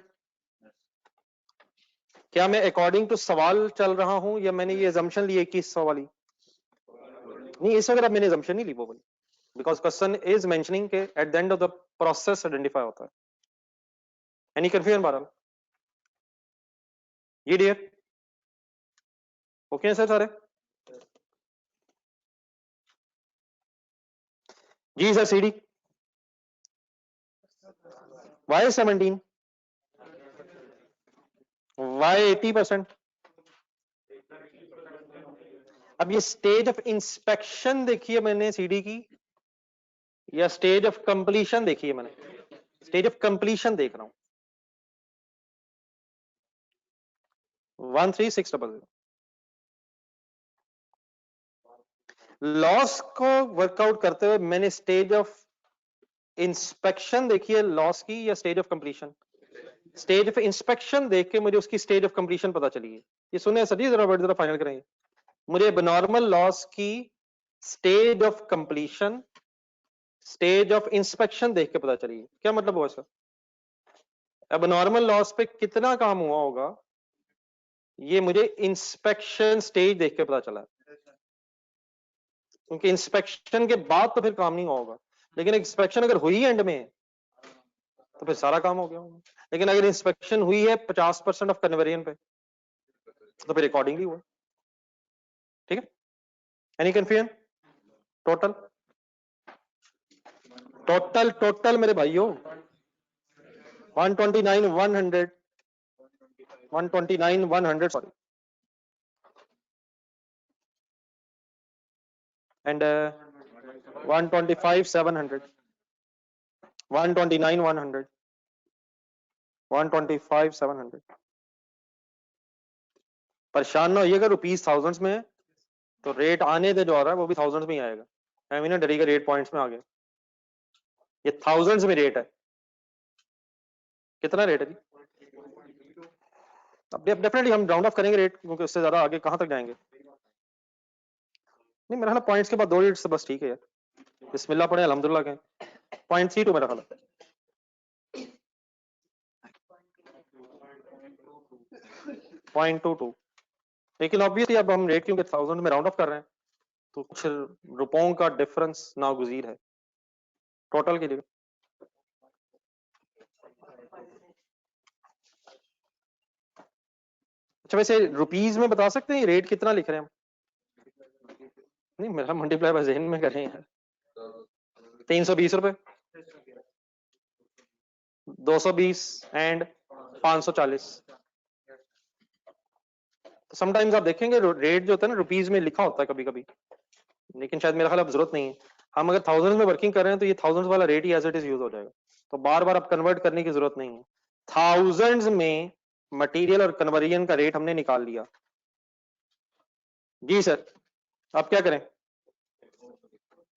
क्या मैं अकॉर्डिंग टू सवाल चल रहा हूं या मैंने ये assumption ली 2100 वाली? नहीं, इस वक्त मैंने assumption नहीं ली वो वाली, बिकॉज क्वेश्चन इज मेंशनिंग के eight the end of the process identify होता है। एनी कंफ्यूजन बहरहाल? ये डियर ओके सर सारे? जी सर सीडी Y17 Y80%। अब ये स्टेज ऑफ इंस्पेक्शन देखी है मैंने सीडी की या स्टेज ऑफ कंप्लीशन देखी है मैंने? स्टेज ऑफ कंप्लीशन देख रहा हूं। 13600 लॉस को वर्कआउट करते हुए मैंने स्टेज ऑफ इंस्पेक्शन देखी है लॉस की या stage of completion? Stage of inspection देख के मुझे उसकी स्टेज ऑफ कंप्लीशन पता चली है। ये सुने सर, जरा फाइनल करेंगे। मुझे एबनॉर्मल लॉस की stage of completion, stage of inspection देख के पता चली है। क्या मतलब हुआ सर? एबनॉर्मल लॉस पे कितना काम हुआ होगा ये मुझे इंस्पेक्शन स्टेज देख के पता चला, क्योंकि इंस्पेक्शन के बाद तो फिर काम नहीं होगा, लेकिन इंस्पेक्शन अगर हुई एंड में तो फिर सारा काम हो गया होगा। लेकिन अगर इंस्पेक्शन हुई है 50% ऑफ कन्वर्जन पे तो फिर अकॉर्डिंगली हुआ। ठीक है, any confusion? Total total total मेरे भाइयों 129 100 129 100 सॉरी, एंड 125 700 129 100 125 700। परेशान ना होइएगा, रुपीज थाउजेंड्स में है तो रेट आने दे जो आ रहा है वो भी थाउजेंड्स में ही आएगा। मैं भी ना डरिएगा रेट पॉइंट्स में आ गया, ये थाउजेंड्स में रेट है। कितना रेट है जी? अब डेफिनेटली हम राउंड ऑफ करेंगे रेट, क्योंकि उससे ज्यादा आगे कहां तक जाएंगे। नहीं मेरा ख्याल पॉइंट्स के बाद 2 रेट से बस ठीक है यार, बिस्मिल्लाह पढ़े अल्हम्दुलिल्लाह के। 0.32 मेरा ख्याल है। 0.22, लेकिन ऑब्वियसली अब हम रेट क्योंकि थाउजेंड में राउंड ऑफ कर रहे हैं तो कुछ रुपयों का डिफरेंस नागुजीर है। टोटल के लिए। अच्छा वैसे रुपीज में बता सकते हैं रेट कितना लिख रहे हैं हम? नहीं मेरा मल्टीप्लाई बाय ज़हन में करें यार। 320 रुपए, 220 एंड 540। समटाइम्स आप देखेंगे रेट जो होता है ना रुपीज में लिखा होता है कभी कभी, लेकिन शायद मेरा ख्याल अब जरूरत नहीं है। हम अगर थाउजेंड में वर्किंग कर रहे हैं तो ये थाउजेंड वाला रेट ही एज इट इज यूज हो जाएगा, तो बार बार अब कन्वर्ट करने की जरूरत नहीं है। थाउजेंड्स में मटेरियल और कन्वर्जन का रेट हमने निकाल लिया। जी सर, अब क्या करें?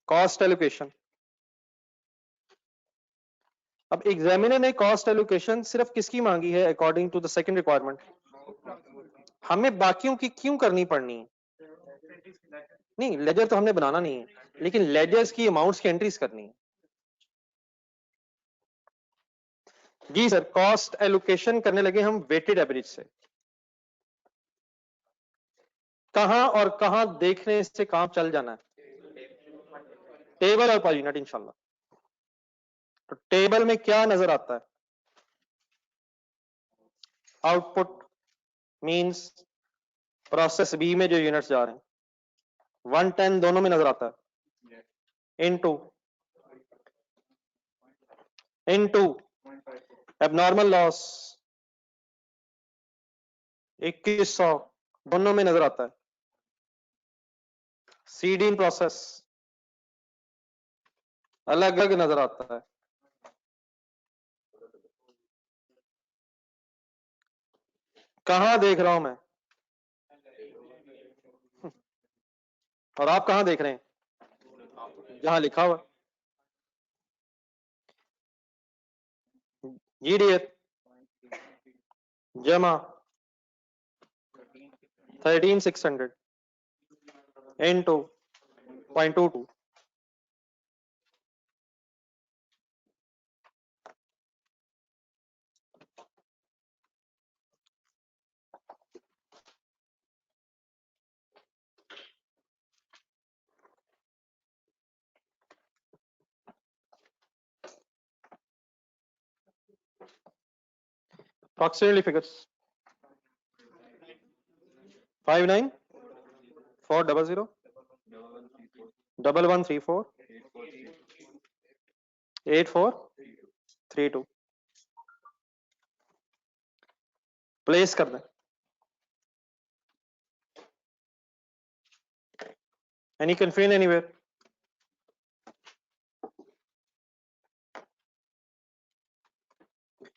Cost allocation. अब एग्जामिनर ने कॉस्ट एलोकेशन सिर्फ किसकी मांगी है according to the second requirement? हमें बाकियों की क्यों करनी पड़नी है? नहीं लेजर तो हमने बनाना नहीं है, लेकिन लेजर्स की अमाउंट्स की एंट्रीज करनी है। जी सर, कॉस्ट एलोकेशन करने लगे हम वेटेड एवरेज से। कहां और कहां देखने से काम चल जाना है? टेबल और पर यूनिट इंशाल्लाह। तो टेबल में क्या नजर आता है? आउटपुट मींस प्रोसेस बी में जो यूनिट्स जा रहे हैं 110 दोनों में नजर आता है, इनटू एबनॉर्मल लॉस 2100 दोनों में नजर आता है, सीडी इन प्रोसेस अलग अलग नजर आता है। कहां देख रहा हूं मैं और आप कहां देख रहे हैं? जहां लिखा हुआ जीडीएफ जमा 13600 इनटू 0.22। approximately figures 59400 1134 8432 प्लेस कर दें। Any confusion anywhere?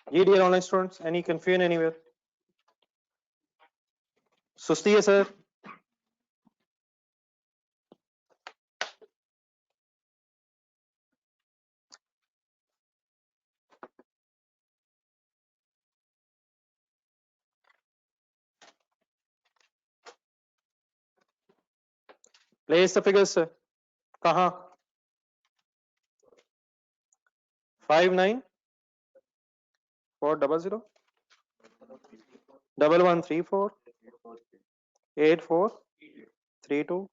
जी dear online students, any confusion anywhere? सुस्ती है sir? Place the figures sir. कहां? 59400 1134 8432।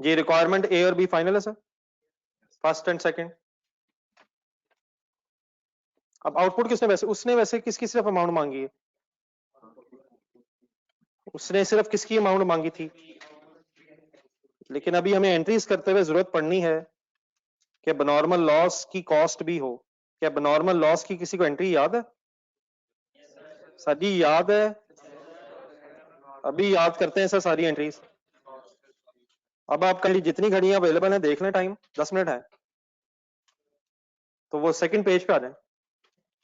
जी रिक्वायरमेंट ए और बी फाइनल है सर, फर्स्ट एंड सेकंड। अब आउटपुट किसने उसने वैसे किसकी सिर्फ अमाउंट मांगी है? उसने सिर्फ किसकी अमाउंट मांगी थी? लेकिन अभी हमें एंट्रीज करते हुए जरूरत पड़नी है कि बनॉर्मल लॉस की कॉस्ट भी हो। क्या बनॉर्मल लॉस की किसी को एंट्री याद है? सभी याद है? अभी याद करते हैं सर सारी एंट्रीज। अब आपके लिए जितनी घड़ियां अवेलेबल हैं देख लें, टाइम 10 मिनट है, तो वो सेकंड पेज पे आ जाए,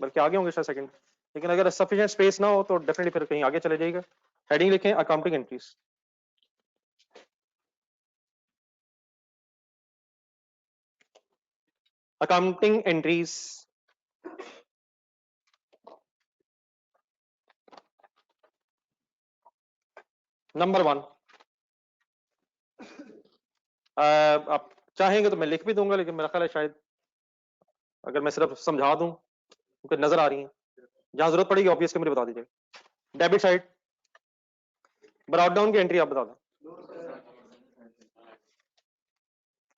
बल्कि आगे होंगे शायद सेकंड। लेकिन अगर सफिशिएंट स्पेस ना हो तो डेफिनेटली फिर कहीं आगे चले जाएगा। हेडिंग लिखें accounting entries. Accounting entries number 1। आप चाहेंगे तो मैं लिख भी दूंगा, लेकिन मेरा ख्याल है शायद अगर मैं सिर्फ समझा दूं क्योंकि नजर आ रही है, जहां जरूरत पड़ेगी ऑब्वियसली मुझे बता दीजिएगा। डेबिट साइड ब्रॉड डाउन की एंट्री आप बता दो।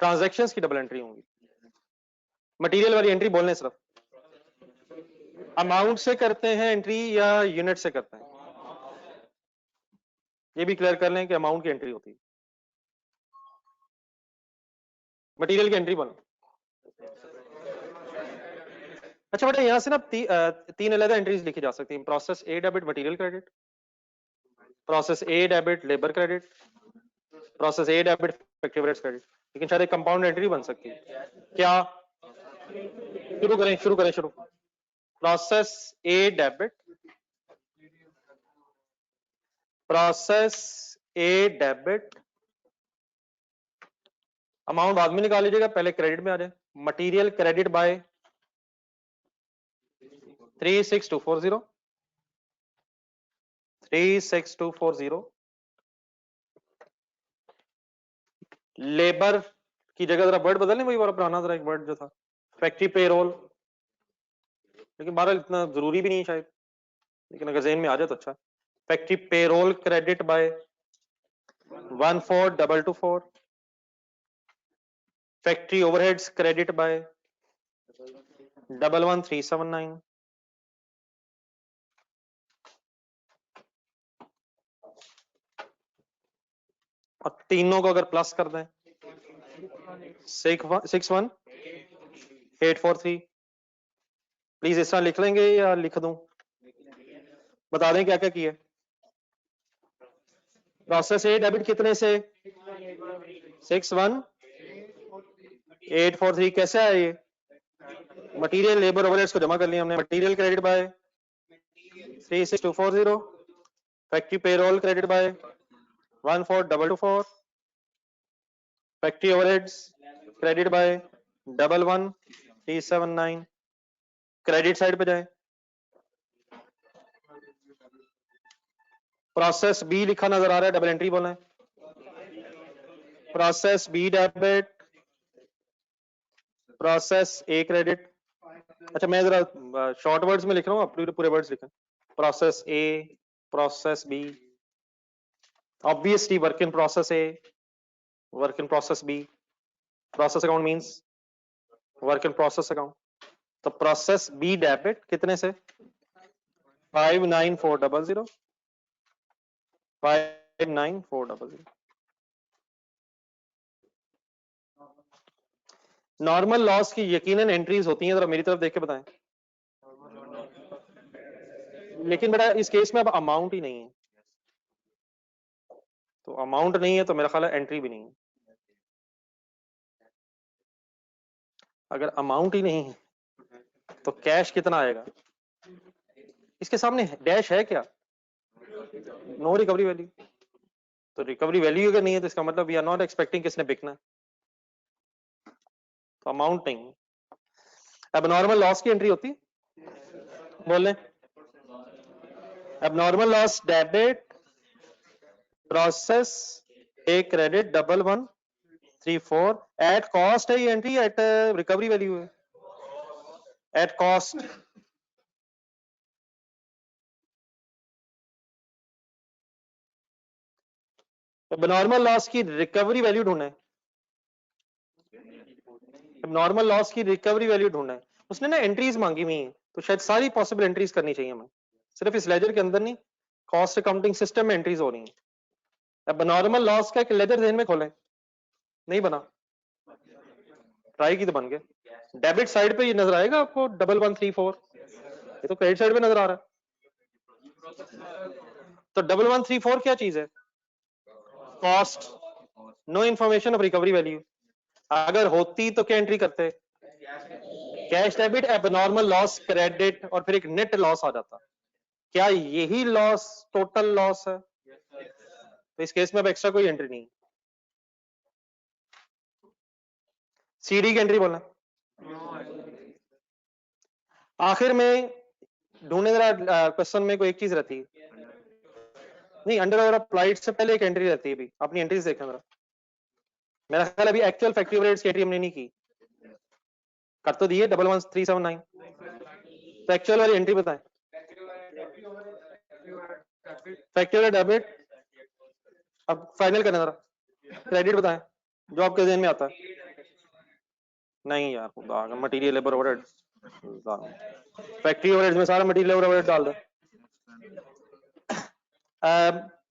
ट्रांजैक्शंस की डबल एंट्री होंगी। मटेरियल वाली एंट्री बोलने सिर्फ अमाउंट से करते हैं एंट्री या यूनिट से करते हैं, ये भी क्लियर कर लें कि अमाउंट की एंट्री होती है। मटेरियल की एंट्री बोलो। अच्छा बेटा यहां से ना तीन अलग एंट्रीज लिखी जा सकती हैं। Process A debit material credit, process A debit labour credit, process A debit factory overheads credit. लेकिन शायद एक कंपाउंड एंट्री बन सकती है क्या? शुरू। Process A debit, process A debit, amount बाद में निकाल लीजिएगा, पहले क्रेडिट में आ जाए। Material credit by 36240, 36240। लेबर की जगह जरा वर्ड बदलने, वही वाला पुराना जरा एक वर्ड जो था फैक्ट्री पेरोल, लेकिन बहरहाल इतना जरूरी भी नहीं शायद, लेकिन अगर ज़हन में आ जाए तो अच्छा। Factory payroll credit by 14224, factory overheads credit by 11379, और तीनों को अगर प्लस कर दें 61843। प्लीज इस तरह लिख लेंगे या लिख दूं? बता दें क्या क्या किया। प्रोसेस ए डेबिट कितने से? 61843। कैसे आया ये? मटेरियल लेबर ओवरहेड्स को जमा कर लिया हमने। Material credit by 36240, factory payroll credit by 14224, factory overheads credit by 11379। Credit side पे जाए, प्रोसेस बी लिखा नजर आ रहा है, डबल एंट्री बोलना है। Process B debit, process A credit. अच्छा मैं जरा शॉर्ट वर्ड्स में लिख रहा हूँ, आप पूरे वर्ड्स लिखें। Process A, process B, obviously work in process A, work in process B. Process account means work in process account. तो प्रोसेस बी डेबिट कितने से? 59400, 59400। नॉर्मल लॉस की यकीनन एंट्रीज होती हैं, जरा मेरी तरफ देख के बताएं। लेकिन बेटा इस केस में अब अमाउंट ही नहीं है, तो अमाउंट नहीं है तो मेरा ख्याल है एंट्री भी नहीं है। अगर अमाउंट ही नहीं है तो कैश कितना आएगा? इसके सामने डैश है क्या? No recovery value. तो रिकवरी वैल्यू अगर नहीं है तो इसका मतलब वी आर नॉट एक्सपेक्टिंग किसने बिकना, तो अमाउंट नहीं। अब नॉर्मल लॉस की एंट्री होती, बोल लें। अब normal loss debit, process A credit 1134, at cost है ये एंट्री, एट रिकवरी वैल्यू है? At cost. अब नॉर्मल लॉस की रिकवरी वैल्यू ढूंढना है। अब नॉर्मल लॉस की रिकवरी वैल्यू ढूंढना है। उसने ना एंट्रीज मांगी हुई है, तो शायद सारी पॉसिबल एंट्रीज करनी चाहिए हमें, सिर्फ इस लेजर के अंदर नहीं, कॉस्ट अकाउंटिंग सिस्टम में एंट्रीज हो रही हैं। अब नॉर्मल लॉस का एक लेजर ध्यान में खोलें, नहीं बना, ट्राई की तो बन गए। डेबिट साइड पे ये नजर आएगा आपको 1134, ये तो क्रेडिट साइड पे नजर आ रहा है। तो 1134 क्या चीज है? Cost, no information of recovery value. अगर होती तो क्या एंट्री करते? Cash debit, abnormal loss credit, और फिर एक नेट लॉस आ जाता। क्या यही लॉस टोटल लॉस है? तो इस केस में अब एक्स्ट्रा कोई एंट्री नहीं। सीडी की एंट्री बोलना। आखिर में ढूंढने जरा क्वेश्चन में कोई एक चीज रहती है, नहीं अंडर और अप्लाइड से पहले एक एंट्री रहती है। भी अपनी एंट्रीज देखें जरा। मेरा ख्याल अभी एक्चुअल फैक्ट्री ओवरहेड्स की एंट्री हमने नहीं की, कर तो दिए 11379, तो एक्चुअल वाली एंट्री बताएं। फैक्ट्री डेबिट अब फाइनल करना जरा, क्रेडिट बताएं जो आपके ज़हन में आता है। नहीं यार, खुदा material labour overhead, factory overheads में सारा मटेरियल लेबर ओवरहेड डाल दो।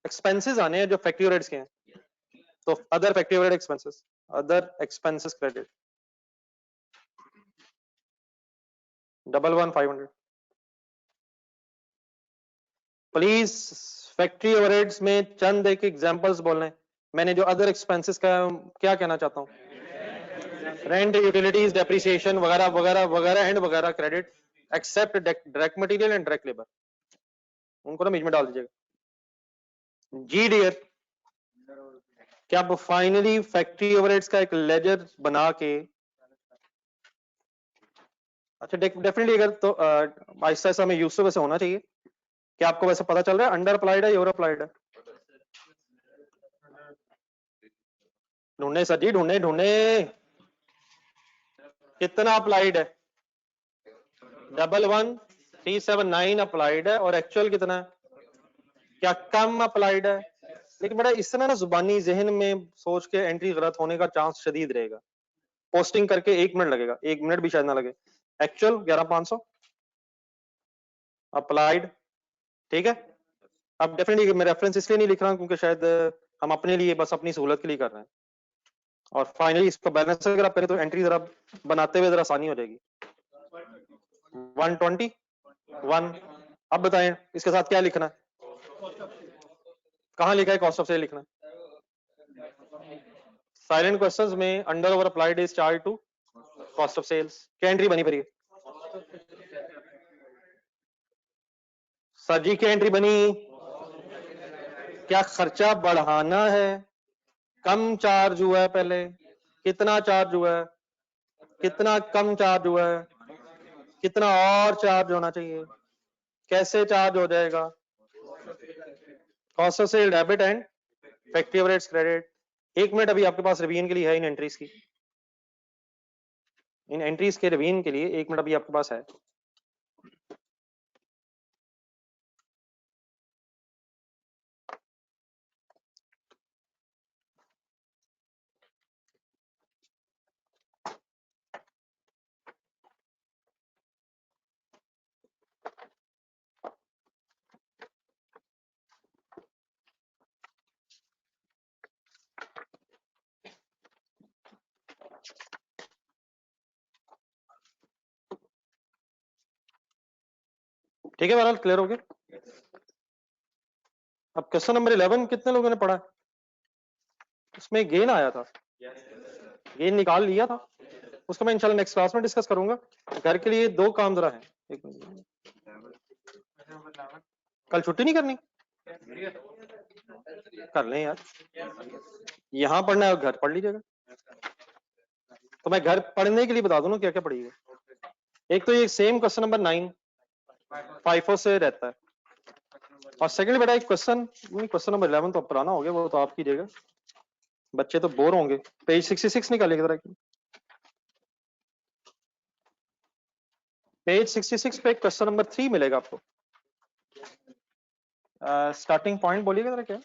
एक्सपेंसेस आने हैं जो फैक्ट्री ओवरहेड्स के हैं, तो other factory overhead expenses, other expenses credit 11500। Please factory overheads में चंद एक एग्जांपल्स बोलने। मैंने जो अदर एक्सपेंसेस का क्या कहना चाहता हूँ, रेंट, यूटिलिटीज, डेप्रिसिएशन वगैरह वगैरह वगैरह एंड वगैरह credit, except direct material and direct labour, उनको ना बीच में डाल दीजिएगा। जी डियर, क्या आप फाइनली फैक्ट्री ओवरहेड्स का एक लेजर बना के, अच्छा डेफिनेटली अगर तो आहिस्ता आहिस्ता हमें यूज तो वैसे होना चाहिए। क्या आपको वैसे पता चल रहा है अंडर अप्लाइड है या ओवर अप्लाइड है? ढूंढने सर जी, ढूंढने ढूंढने, कितना अप्लाइड है? 11379 अप्लाइड है और एक्चुअल कितना है? क्या कम अप्लाइड है? लेकिन बड़ा इस तरह ना जुबानी जहन में सोच के एंट्री गलत होने का चांस शदीद रहेगा। पोस्टिंग करके 1 मिनट लगेगा, 1 मिनट भी शायद ना लगे। एक्चुअल 11500 अप्लाइड, ठीक है। अब डेफिनेटली मैं रेफरेंस इसलिए नहीं लिख रहा हूं क्योंकि शायद हम अपने लिए बस अपनी सहूलत के लिए कर रहे हैं, और फाइनली इसको बैलेंस अगर आप करें तो एंट्री जरा बनाते हुए जरा आसानी हो जाएगी। 121। अब बताएं इसके साथ क्या लिखना है? कहां लिखा है कॉस्ट ऑफ सेल लिखना? साइलेंट क्वेश्चंस में under over applied is charge to cost of sales. क्या एंट्री बनी फिर? सर जी क्या एंट्री बनी? क्या खर्चा बढ़ाना है? कम चार्ज हुआ है पहले, कितना चार्ज हुआ है, कितना कम चार्ज हुआ है, कितना और चार्ज होना चाहिए, कैसे चार्ज हो जाएगा? Cost of sale debit and factory overheads credit. 1 minute अभी आपके पास रिवीजन के लिए है इन एंट्रीज की, इन एंट्रीज के रिवीजन के लिए 1 मिनट अभी आपके पास है। ठीक है, बहरहाल क्लियर हो गया। अब क्वेश्चन नंबर 11 कितने लोगों ने पढ़ा? उसमें गेन आया था, गेन निकाल लिया था, उसको मैं इंशाल्लाह नेक्स्ट क्लास में डिस्कस करूंगा। घर के लिए 2 काम जरा है। एक मिनट, कल छुट्टी नहीं करनी? कर लें यार, यहाँ पढ़ना है घर पढ़ लीजिएगा। तो मैं घर पढ़ने के लिए बता दूं ना क्या क्या पढ़िएगा। एक तो ये सेम क्वेश्चन नंबर 9 FIFO से रहता है, और सेकंडली बेटा एक क्वेश्चन नंबर 11 तो पुराना हो गया, वो तो आप कीजिएगा, बच्चे तो बोर होंगे। पेज 66 निकालिएगा जरा, पेज 66 पे क्वेश्चन नंबर 3 मिलेगा आपको। स्टार्टिंग पॉइंट बोलिएगा जरा क्या?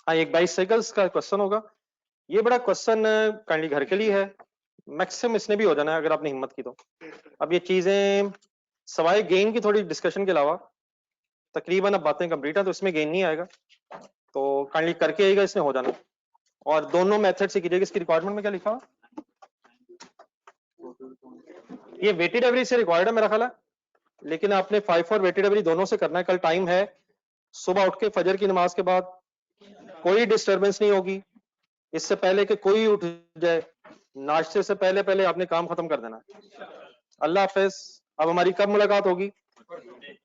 हाँ, एक बाइसाइकिल्स का क्वेश्चन होगा। ये बड़ा क्वेश्चन काइंडली घर के लिए है, मैक्सिमम इसने भी हो जाना है अगर आपने हिम्मत की तो। अब ये चीजें सवाए गेन की थोड़ी डिस्कशन के अलावा तकरीबन अब बातें कंप्लीट है, तो इसमें गेन नहीं आएगा, तो काइंडली करके आएगा, इसने हो जाना। और दोनों मेथड से कीजिएगा। इसकी रिक्वायरमेंट में क्या लिखा हुआ? ये वेटेड एवरेज से रिक्वायर्ड है मेरा ख्याल है, लेकिन आपने 5 और वेटेड एवरेज दोनों से करना है। कल टाइम है, सुबह उठ के फजर की नमाज के बाद कोई डिस्टरबेंस नहीं होगी, इससे पहले कि कोई उठ जाए, नाश्ते से पहले पहले आपने काम खत्म कर देना। अल्लाह हाफिज। अब हमारी कब मुलाकात होगी?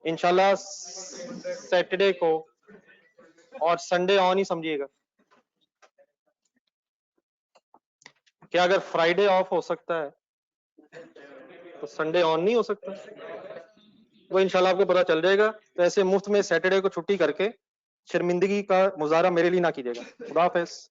इंशाल्लाह सैटरडे को, और संडे ऑन ही समझिएगा। क्या अगर फ्राइडे ऑफ हो सकता है तो संडे ऑन नहीं हो सकता? वो इंशाल्लाह आपको पता चल जाएगा। तो ऐसे मुफ्त में सैटरडे को छुट्टी करके शर्मिंदगी का मुजाहरा मेरे लिए ना कीजिएगा। खुदा हाफिज।